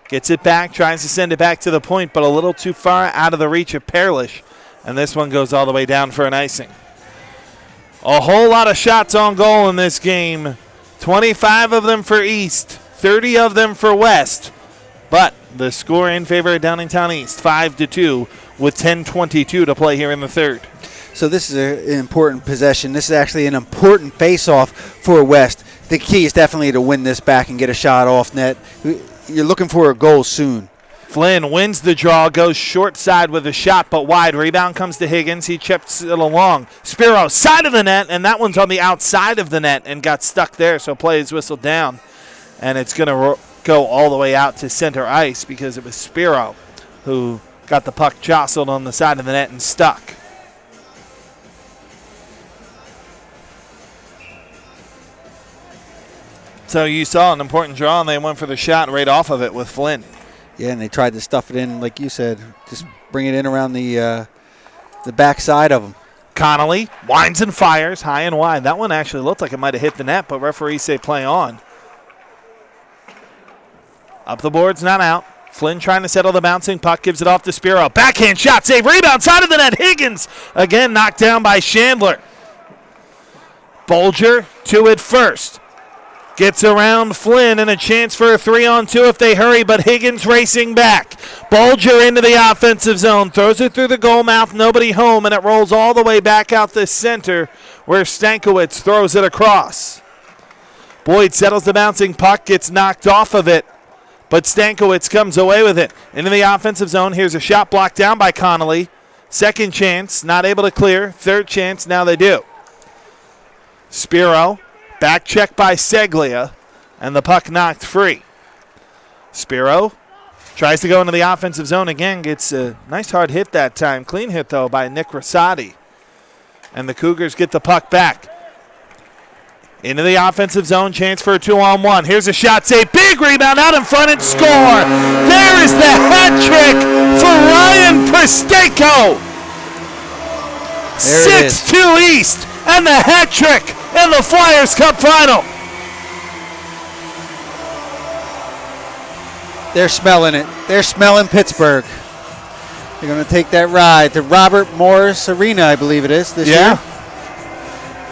Gets it back, tries to send it back to the point, but a little too far out of the reach of Perlish. And this one goes all the way down for an icing. A whole lot of shots on goal in this game. 25 of them for East, 30 of them for West. But the score in favor of Downingtown East, 5-2, with 10:22 to play here in the third. So this is an important possession. This is actually an important face-off for West. The key is definitely to win this back and get a shot off net. You're looking for a goal soon. Flynn wins the draw, goes short side with a shot, but wide. Rebound comes to Higgins. He chips it along. Spiro, side of the net, and that one's on the outside of the net and got stuck there, so play is whistled down. And it's going to go all the way out to center ice because it was Spiro who got the puck jostled on the side of the net and stuck. So you saw an important draw, and they went for the shot right off of it with Flynn. Yeah, and they tried to stuff it in, like you said, just bring it in around the backside of them. Connolly winds and fires high and wide. That one actually looked like it might have hit the net, but referees say play on. Up the boards, not out. Flynn trying to settle the bouncing puck, gives it off to Spiro. Backhand shot, save, rebound, side of the net. Higgins again knocked down by Chandler. Bolger to it first. Gets around Flynn and a chance for a 3-on-2 if they hurry, but Higgins racing back. Bulger into the offensive zone, throws it through the goal mouth, nobody home, and it rolls all the way back out the center where Stankiewicz throws it across. Boyd settles the bouncing puck, gets knocked off of it, but Stankiewicz comes away with it. Into the offensive zone, here's a shot blocked down by Connolly. Second chance, not able to clear. Third chance, now they do. Spiro. Back check by Seglia, and the puck knocked free. Spiro tries to go into the offensive zone again, gets a nice hard hit that time. Clean hit, though, by Nick Rosati. And the Cougars get the puck back. Into the offensive zone, chance for a 2-on-1. Here's a shot, save, big rebound out in front and score. There is the hat trick for Ryan Prestako. 6-2 East, and the hat trick in the Flyers Cup final. They're smelling it. They're smelling Pittsburgh. They're going to take that ride to Robert Morris Arena, I believe it is, this year.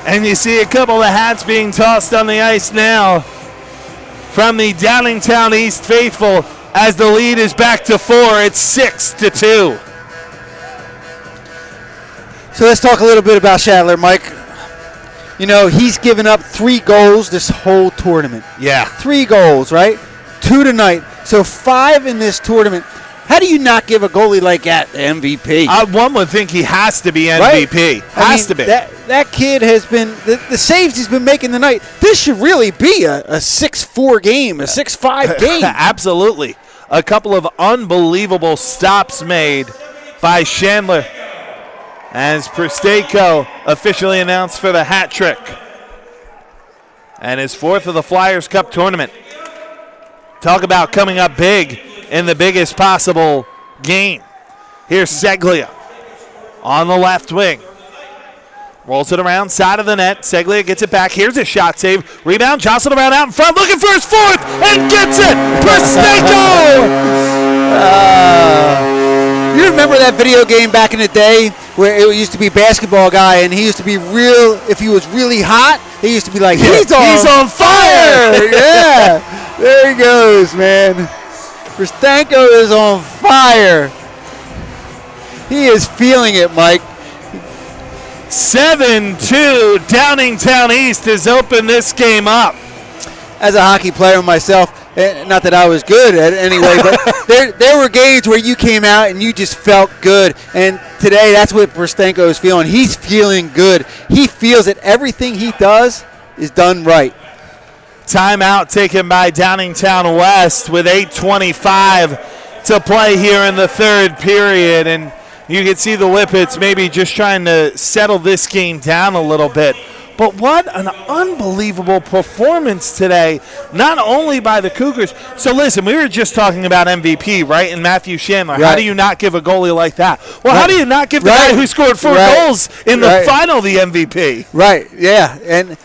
And you see a couple of hats being tossed on the ice now from the Downingtown East faithful as the lead is back to 4. It's 6-2. So let's talk a little bit about Shattler, Mike. You know, he's given up 3 goals this whole tournament. Yeah. 3 goals, right? 2 tonight. So 5 in this tournament. How do you not give a goalie like that MVP? One would think he has to be MVP. Right? Has to be. That kid has been, the saves he's been making tonight, this should really be a 6-4 game, a 6-5 game. Absolutely. A couple of unbelievable stops made by Chandler as Prestako officially announced for the hat trick. And his 4th of the Flyers Cup tournament. Talk about coming up big in the biggest possible game. Here's Seglia on the left wing. Rolls it around, side of the net. Seglia gets it back. Here's a shot save. Rebound, jostled around out in front, looking for his 4th, and gets it! Prestako! You remember that video game back in the day where it used to be basketball guy and he used to be real, if he was really hot, he used to be like, he's on fire! Yeah, there he goes, man. Prestako is on fire. He is feeling it, Mike. 7-2, Downingtown East has opened this game up. As a hockey player myself, not that I was good at it anyway, but there were games where you came out and you just felt good. And today, that's what Prestako is feeling. He's feeling good. He feels that everything he does is done right. Timeout taken by Downingtown West with 8:25 to play here in the third period. And you can see the Whippets maybe just trying to settle this game down a little bit. But what an unbelievable performance today, not only by the Cougars. So listen, we were just talking about MVP, right, and Matthew Chandler. Right. How do you not give a goalie like that? Well, how do you not give the guy who scored 4 goals in the final the MVP? Right, yeah. And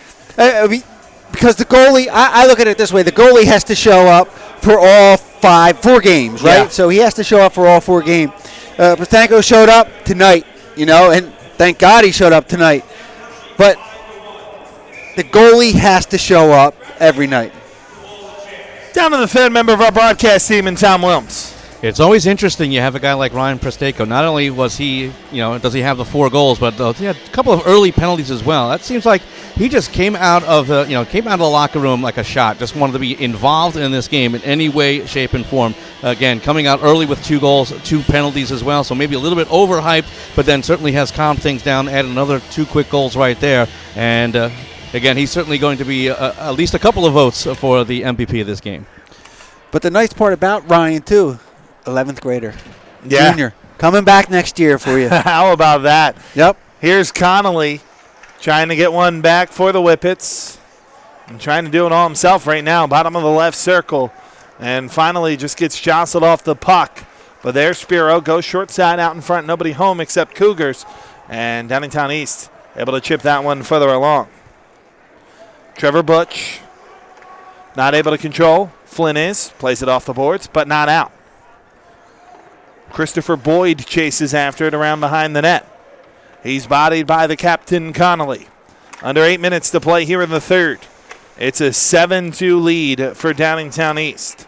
because the goalie, I look at it this way, the goalie has to show up for all 4 games, right? Yeah. So he has to show up for all 4 games. Prestako showed up tonight, and thank God he showed up tonight. But the goalie has to show up every night. Down to the third member of our broadcast team, and Tom Wilms. It's always interesting you have a guy like Ryan Prestako. Not only was he, does he have the 4 goals, but he had a couple of early penalties as well. That seems like he just came out of the locker room like a shot. Just wanted to be involved in this game in any way, shape, and form. Again, coming out early with 2 goals, 2 penalties as well. So maybe a little bit overhyped, but then certainly has calmed things down. Added another 2 quick goals right there, and. Again, he's certainly going to be at least a couple of votes for the MVP of this game. But the nice part about Ryan, too, 11th grader. Yeah. Junior. Coming back next year for you. How about that? Yep. Here's Connolly trying to get one back for the Whippets. And trying to do it all himself right now. Bottom of the left circle. And finally just gets jostled off the puck. But there's Spiro. Goes short side out in front. Nobody home except Cougars. And Downingtown East able to chip that one further along. Trevor Butch, not able to control. Flynn plays it off the boards, but not out. Christopher Boyd chases after it around behind the net. He's bodied by the captain, Connolly. Under 8 minutes to play here in the third. It's a 7-2 lead for Downingtown East.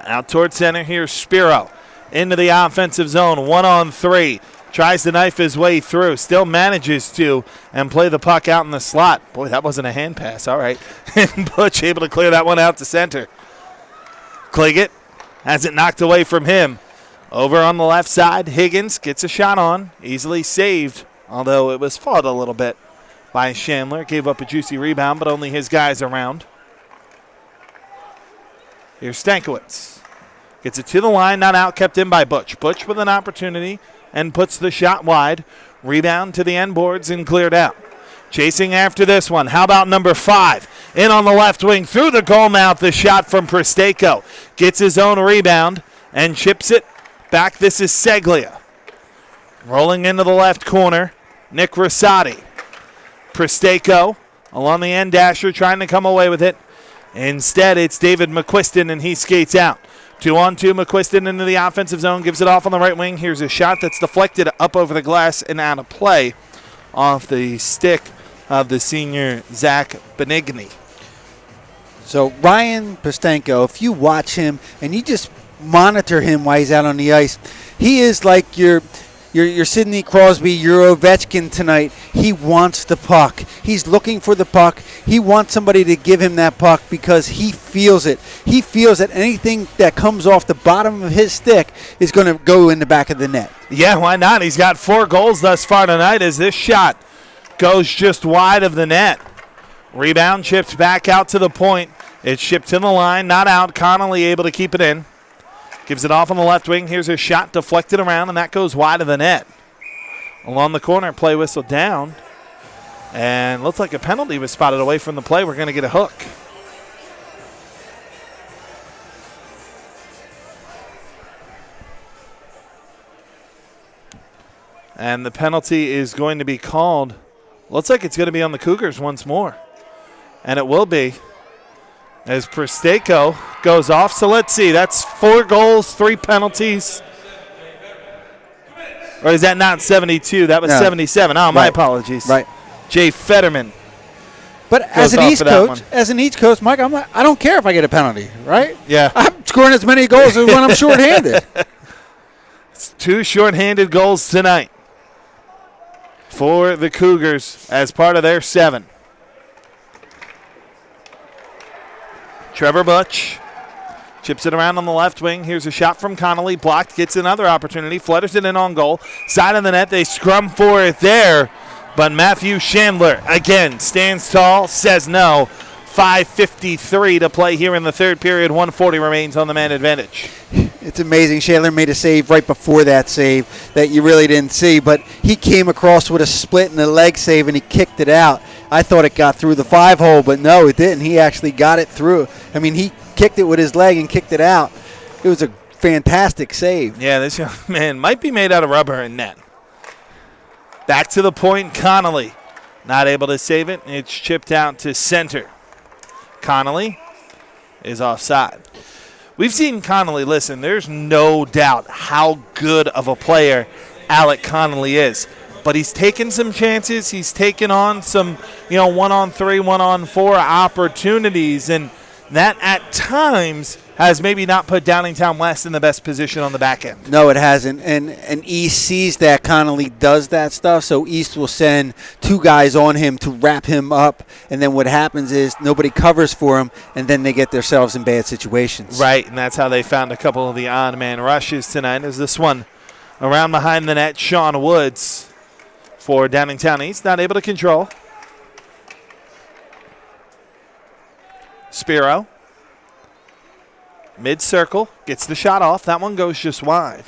Out toward center, here's Spiro. Into the offensive zone, 1-on-3. Tries to knife his way through. Still manages to and play the puck out in the slot. Boy, that wasn't a hand pass. All right. And Butch able to clear that one out to center. Kliggett has it knocked away from him. Over on the left side, Higgins gets a shot on. Easily saved, although it was fought a little bit by Chandler. Gave up a juicy rebound, but only his guys around. Here's Stankiewicz. Gets it to the line, not out, kept in by Butch. Butch with an opportunity and puts the shot wide. Rebound to the end boards and cleared out. Chasing after this one. How about number 5? In on the left wing through the goal mouth. The shot from Presteko. Gets his own rebound and chips it back. This is Seglia. Rolling into the left corner. Nick Rosati. Presteko along the end dasher trying to come away with it. Instead, it's David McQuiston, and he skates out. 2-on-2, McQuiston into the offensive zone, gives it off on the right wing. Here's a shot that's deflected up over the glass and out of play off the stick of the senior Zach Benigni. So Ryan Presteko, if you watch him and you just monitor him while he's out on the ice, he is like your Sidney Crosby, your Ovechkin tonight. He wants the puck. He's looking for the puck. He wants somebody to give him that puck because he feels it. He feels that anything that comes off the bottom of his stick is going to go in the back of the net. Yeah, why not? He's got 4 goals thus far tonight as this shot goes just wide of the net. Rebound chipped back out to the point. It's shipped to the line, not out. Connolly able to keep it in. Gives it off on the left wing. Here's a shot deflected around, and that goes wide of the net. Along the corner, play whistle down. And looks like a penalty was spotted away from the play. We're going to get a hook. And the penalty is going to be called. Looks like it's going to be on the Cougars once more. And it will be, as Presteko goes off. So let's see. That's 4 goals, 3 penalties. Or is that not 72? That was 77. Oh, my apologies. Right. Jay Fetterman. But as an East Coach, Mike, I don't care if I get a penalty, right? Yeah. I'm scoring as many goals as when I'm shorthanded. It's 2 shorthanded goals tonight for the Cougars as part of their 7. Trevor Butch chips it around on the left wing. Here's a shot from Connolly. Blocked. Gets another opportunity. Flutters it in on goal. Side of the net. They scrum for it there. But Matthew Chandler, again, stands tall, says no. 5:53 to play here in the third period. 1:40 remains on the man advantage. It's amazing. Chandler made a save right before that save that you really didn't see. But he came across with a split and a leg save, and he kicked it out. I thought it got through the 5-hole, but no, it didn't. He actually got it through. I mean, he kicked it with his leg and kicked it out. It was a fantastic save. Yeah, this young man might be made out of rubber and net. Back to the point, Connolly. Not able to save it. It's chipped out to center. Connolly is offside. We've seen Connolly. Listen, there's no doubt how good of a player Alec Connolly is. But he's taken some chances. He's taken on some, 1-on-3, 1-on-4 opportunities. And that at times has maybe not put Downingtown West in the best position on the back end. No, it hasn't. And East sees that Connolly does that stuff, so East will send 2 guys on him to wrap him up. And then what happens is nobody covers for him, and then they get themselves in bad situations. Right, and that's how they found a couple of the odd man rushes tonight. Is this one around behind the net, Sean Woods for Downingtown East, not able to control. Spiro, mid-circle, gets the shot off. That one goes just wide.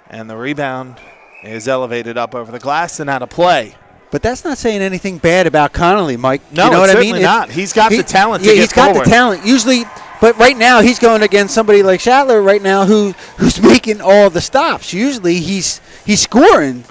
And the rebound is elevated up over the glass and out of play. But that's not saying anything bad about Connolly, Mike. No, you know what I mean? certainly not. He's got the talent to get he's forward. got the talent. Usually, but right now he's going against somebody like Shatler right now who's making all the stops. Usually he's scoring.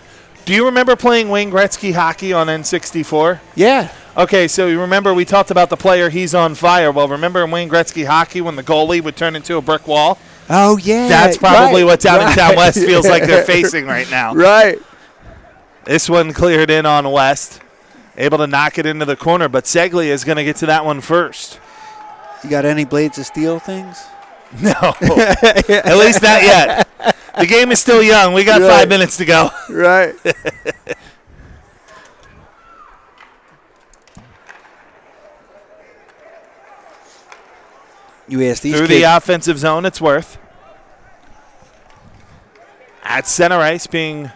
Do you remember playing Wayne Gretzky hockey on N64? Yeah. Okay, so you remember we talked about the player, he's on fire. Well, remember in Wayne Gretzky hockey when the goalie would turn into a brick wall? Oh, yeah. That's probably what Downingtown West feels like they're facing right now. Right. This one cleared in on West. able to knock it into the corner, but Seglia is going to get to that one first. You got any Blades of Steel things? No, at least not yet. The game is still young. We got 5 minutes to go. Right. You ask these Through kids. the offensive zone, it's Worth. At center ice, being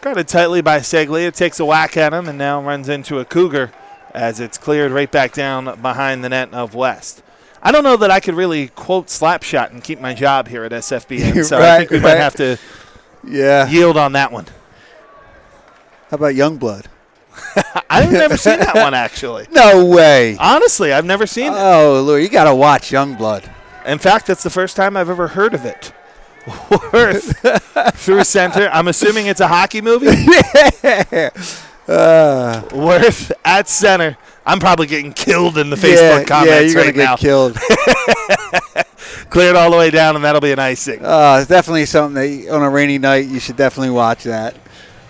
guarded tightly by Seglia. Takes a whack at him and now runs into a Cougar as it's cleared right back down behind the net of West. I don't know that I could really quote Slapshot and keep my job here at SFBN, so I think we might have to yield on that one. How about Youngblood? I've never seen that one, actually. No way. Honestly, I've never seen it. Oh, Lord, you got to watch Youngblood. In fact, that's the first time I've ever heard of it. Worth through center. I'm assuming it's a hockey movie? Worth at center. I'm probably getting killed in the Facebook comments right now. Yeah, you're going to get killed. Cleared all the way down, and that'll be an icing. It's definitely something that on a rainy night you should definitely watch that.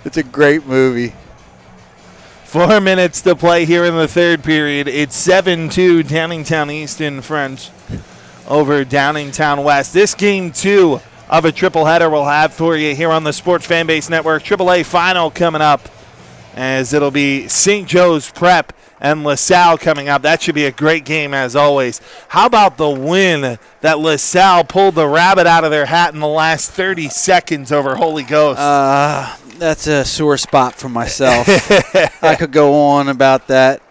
It's a great movie. 4 minutes to play here in the third period. It's 7-2 Downingtown East in front over Downingtown West. This game 2 of a triple header we'll have for you here on the Sports Fanbase Network. AAA final coming up as it'll be St. Joe's Prep and LaSalle coming up. That should be a great game as always. How about the win that LaSalle pulled the rabbit out of their hat in the last 30 seconds over Holy Ghost? That's a sore spot for myself. I could go on about that.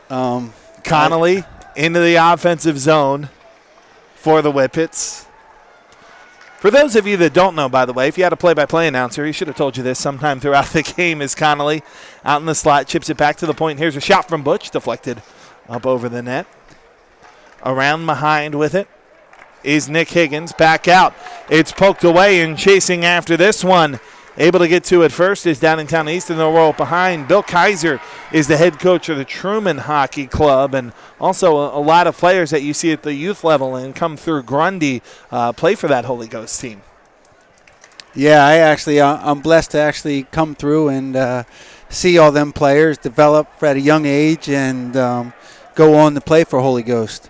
Connolly into the offensive zone for the Whippets. For those of you that don't know, by the way, if you had a play-by-play announcer, he should have told you this sometime throughout the game as Connolly out in the slot, chips it back to the point. Here's a shot from Butch, deflected up over the net. Around behind with it is Nick Higgins, back out. It's poked away and chasing after this one. Able to get to it first is Downingtown East, and they'll roll behind. Bill Kaiser is the head coach of the Truman Hockey Club, and also a lot of players that you see at the youth level and come through Grundy play for that Holy Ghost team. Yeah, I'm blessed to actually come through and see all them players develop at a young age and go on to play for Holy Ghost.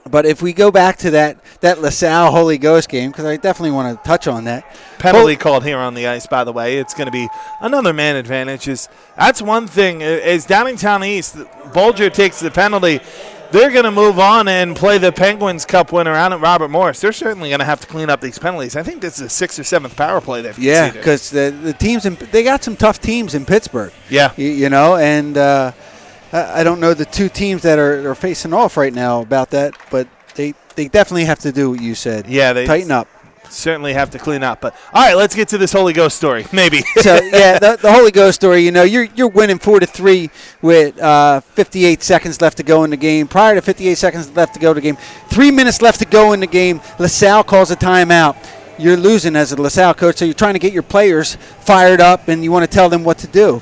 But if we go back to that LaSalle Holy Ghost game, because I definitely want to touch on that. Penalty called here on the ice, by the way. It's going to be another man advantage. That's one thing. As Downingtown East, Bolger takes the penalty. They're going to move on and play the Penguins Cup winner out at Robert Morris. They're certainly going to have to clean up these penalties. I think this is the 6th or 7th power play they've conceded. Yeah, because the teams, they got some tough teams in Pittsburgh. Yeah. You know, and I don't know the two teams that are facing off right now about that, but they definitely have to do what you said. Yeah, they tighten up. Certainly have to clean up. But all right, let's get to this Holy Ghost story. Maybe. So yeah, the Holy Ghost story. You know, you're winning 4-3 with 58 seconds left to go in the game. Prior to 58 seconds left to go in the game, 3 minutes left to go in the game. LaSalle calls a timeout. You're losing as a LaSalle coach, so you're trying to get your players fired up, and you want to tell them what to do.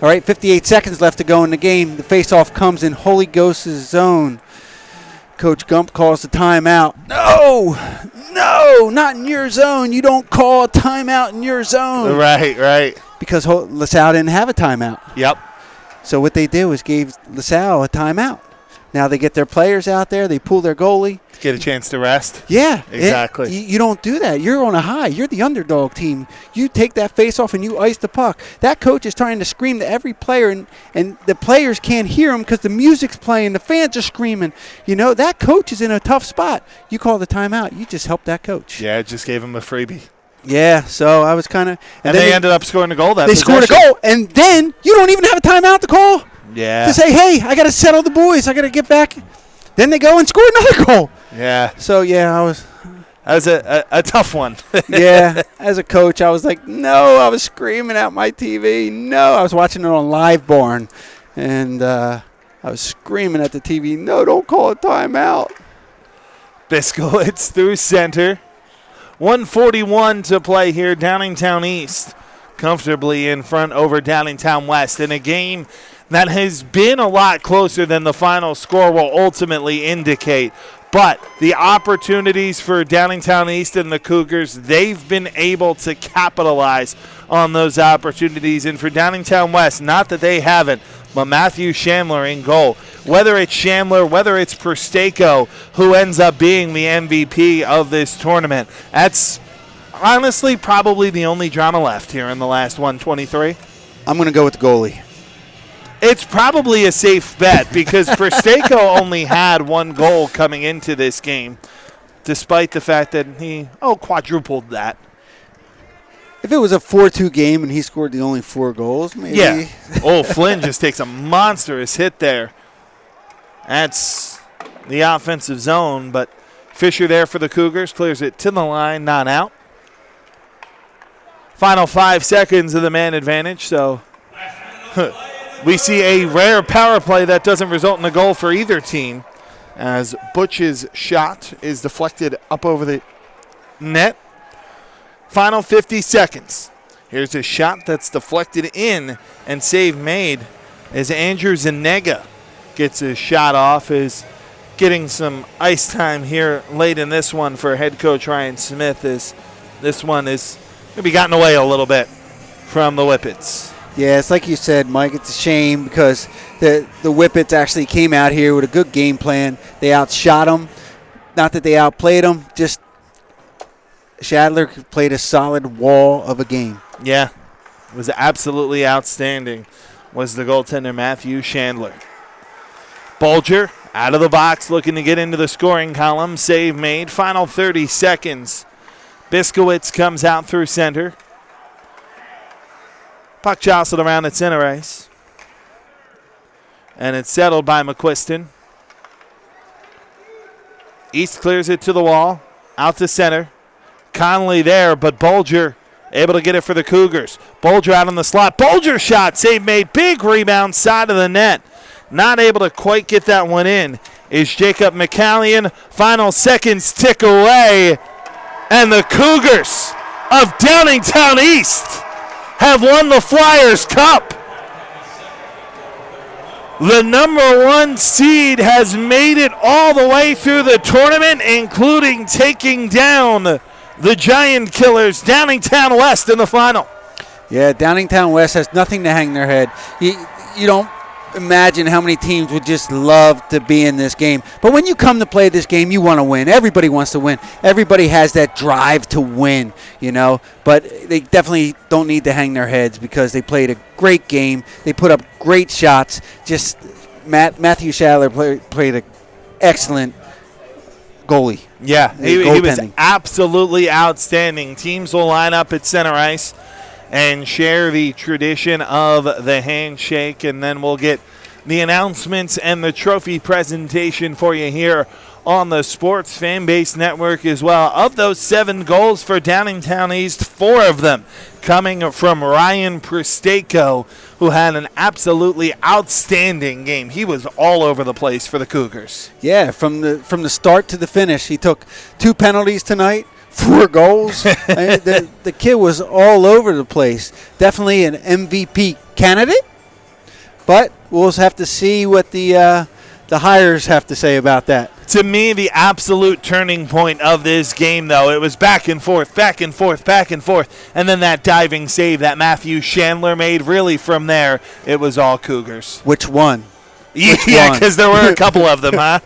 All right, 58 seconds left to go in the game. The faceoff comes in Holy Ghost's zone. Coach Gump calls the timeout. No, not in your zone. You don't call a timeout in your zone. Right. Because LaSalle didn't have a timeout. Yep. So what they did was gave LaSalle a timeout. Now they get their players out there. They pull their goalie. Get a chance to rest. Yeah. Exactly. You don't do that. You're on a high. You're the underdog team. You take that face off and you ice the puck. That coach is trying to scream to every player, and the players can't hear him because the music's playing. The fans are screaming. You know, that coach is in a tough spot. You call the timeout. You just help that coach. Yeah, it just gave him a freebie. Yeah, so I was kind of... And they ended up scoring a goal that They scored a goal, and then you don't even have a timeout to call. Yeah. To say, hey, I got to settle the boys. I got to get back. Then they go and score another goal. Yeah. So, yeah, that was a tough one. Yeah. As a coach, I was like, no. I was screaming at my TV. No. I was watching it on Live Barn. And I was screaming at the TV, no, don't call a timeout. Biskowitz through center. 1:41 to play here. Downingtown East comfortably in front over Downingtown West in a game that has been a lot closer than the final score will ultimately indicate. But the opportunities for Downingtown East and the Cougars, they've been able to capitalize on those opportunities. And for Downingtown West, not that they haven't, but Matthew Chandler in goal. Whether it's Chandler, whether it's Prestako, who ends up being the MVP of this tournament, that's honestly probably the only drama left here in the last 123. I'm going to go with the goalie. It's probably a safe bet because Prestako only had one goal coming into this game, despite the fact that he quadrupled that. If it was a 4-2 game and he scored the only 4 goals, maybe. Yeah. Flynn just takes a monstrous hit there. That's the offensive zone, but Fisher there for the Cougars, clears it to the line, not out. Final 5 seconds of the man advantage, so we see a rare power play that doesn't result in a goal for either team, as Butch's shot is deflected up over the net. Final 50 seconds. Here's a shot that's deflected in and save made as Andrew Zanega gets his shot off, is getting some ice time here late in this one for head coach Ryan Smith, as this one is maybe gotten away a little bit from the Whippets. Yeah, it's like you said, Mike, it's a shame because the Whippets actually came out here with a good game plan. They outshot them. Not that they outplayed them, just Shadler played a solid wall of a game. Yeah, it was absolutely outstanding, was the goaltender Matthew Chandler. Bulger out of the box looking to get into the scoring column. Save made. Final 30 seconds. Biskowitz comes out through center. Puck jostled around at center ice. And it's settled by McQuiston. East clears it to the wall. Out to center. Conley there, but Bulger able to get it for the Cougars. Bulger out on the slot. Bulger shot. Save made. Big rebound side of the net. Not able to quite get that one in is Jacob McCallion. Final seconds tick away. And the Cougars of Downingtown East have won the Flyers Cup. The number 1 seed has made it all the way through the tournament, including taking down the Giant Killers, Downingtown West, in the final. Yeah, Downingtown West has nothing to hang their head. You don't imagine how many teams would just love to be in this game. But when you come to play this game, you want to win. Everybody wants to win. Everybody has that drive to win, you know. But they definitely don't need to hang their heads because they played a great game. They put up great shots. Just Matthew Shadler played an excellent goalie. Yeah, he was absolutely outstanding. Teams will line up at center ice and share the tradition of the handshake, and then we'll get the announcements and the trophy presentation for you here on the Sports Fanbase Network as well. Of those 7 goals for Downingtown East, 4 of them coming from Ryan Prestako, who had an absolutely outstanding game. He was all over the place for the Cougars. Yeah, from the start to the finish. He took 2 penalties tonight. 4 goals. The kid was all over the place. Definitely an MVP candidate, but we'll have to see what the hires have to say about that. To me, the absolute turning point of this game, though, it was back and forth, back and forth, back and forth, and then that diving save that Matthew Chandler made. Really, from there, it was all Cougars. Which one? Yeah, because there were a couple of them, huh?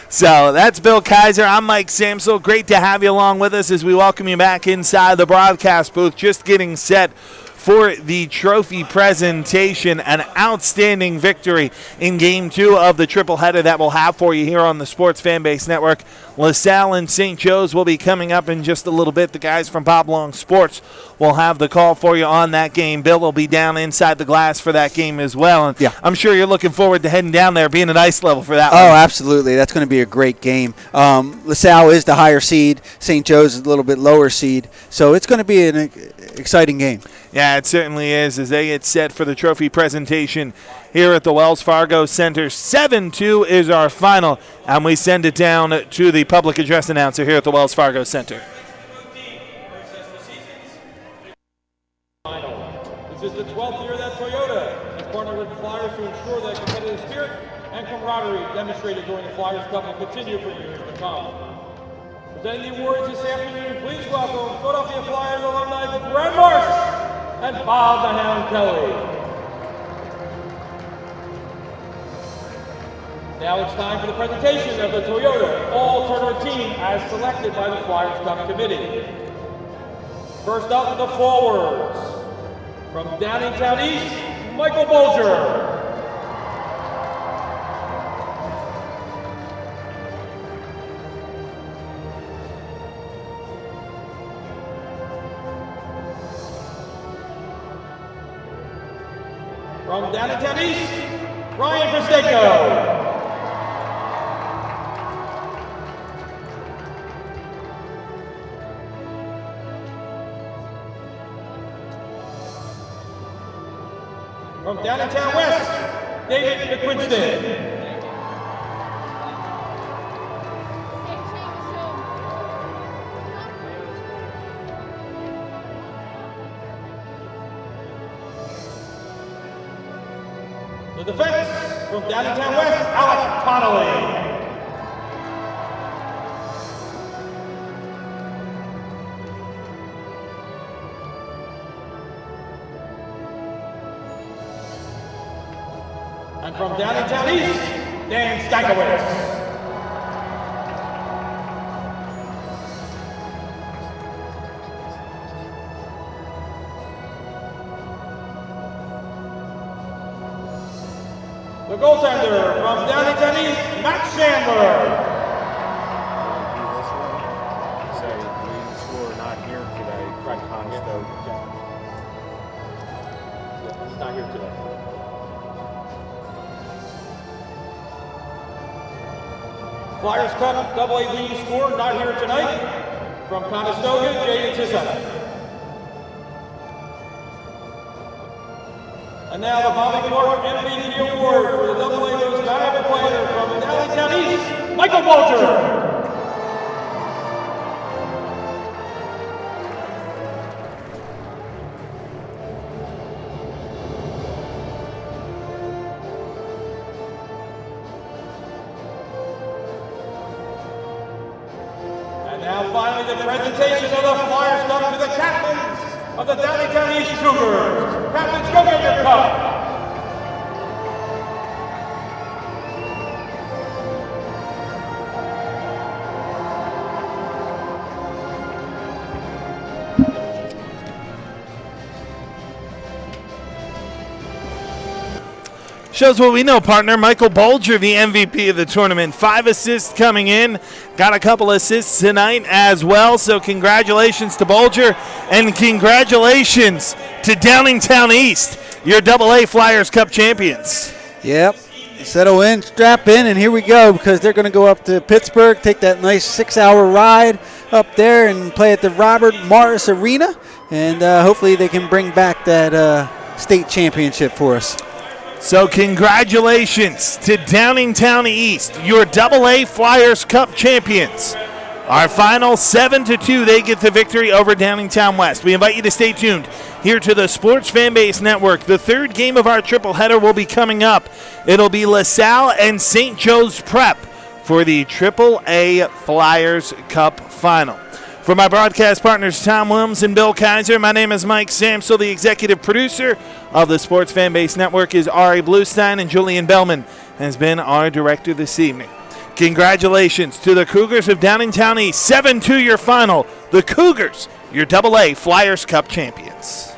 So that's Bill Kaiser. I'm Mike Samsel. Great to have you along with us as we welcome you back inside the broadcast booth. Just getting set for the trophy presentation. An outstanding victory in Game 2 of the tripleheader that we'll have for you here on the Sports Fanbase Network. LaSalle and St. Joe's will be coming up in just a little bit. The guys from Bob Long Sports will have the call for you on that game. Bill will be down inside the glass for that game as well. And yeah, I'm sure you're looking forward to heading down there, being an ice level for that one. Oh, absolutely. That's going to be a great game. LaSalle is the higher seed. St. Joe's is a little bit lower seed. So it's going to be an exciting game. Yeah, it certainly is as they get set for the trophy presentation here at the Wells Fargo Center. 7-2 is our final, and we send it down to the public address announcer here at the Wells Fargo Center. This is the 12th year that Toyota has partnered with the Flyers to ensure that competitive spirit and camaraderie demonstrated during the Flyers Cup will continue for years to come. Presenting the awards this afternoon, please welcome Philadelphia Flyers alumni Brad Marsh. and Bob the Hound Kelly. Now it's time for the presentation of the Toyota All-Tournament team as selected by the Flyers Cup Committee. First up, the forwards. From Downingtown East, Michael Bolger. From Downingtown East, Ryan Presteko. From Downingtown West, David McQuinston. The defense from Downingtown West, Alec Connolly. And from Downingtown East, Dan Stankiewicz. The goaltender from Downingtown East, Matt Chandler. Say leading scorer not here today, Craig Conestoga. Yeah, he's not here today. Flyers Cup AA leading scorer not here tonight. From Conestoga, Jaden Sissek. And now the Bobby Clark MVP Award for the AA Most Valuable Player from Downingtown East, Michael Bolger. And now finally the presentation of the Flyers Cup to the captains of the Downingtown East Cougars. Captains, go get your cup. Shows what we know, partner. Michael Bolger, the MVP of the tournament. 5 assists coming in. Got a couple assists tonight as well. So congratulations to Bolger. And congratulations to Downingtown East, your AA Flyers Cup champions. Yep. Settle in, strap in, and here we go, because they're going to go up to Pittsburgh, take that nice 6-hour ride up there and play at the Robert Morris Arena. And hopefully they can bring back that state championship for us. So congratulations to Downingtown East, your AA Flyers Cup champions. Our final 7-2, they get the victory over Downingtown West. We invite you to stay tuned here to the Sports Fanbase Network. The third game of our triple header will be coming up. It'll be LaSalle and St. Joe's Prep for the AAA Flyers Cup final. For my broadcast partners, Tom Williams and Bill Kaiser, my name is Mike Samsel. The executive producer of the Sports Fanbase Network is Ari Bluestein, and Julian Bellman has been our director this evening. Congratulations to the Cougars of Downingtown East. 7-2 your final. The Cougars, your AA Flyers Cup champions.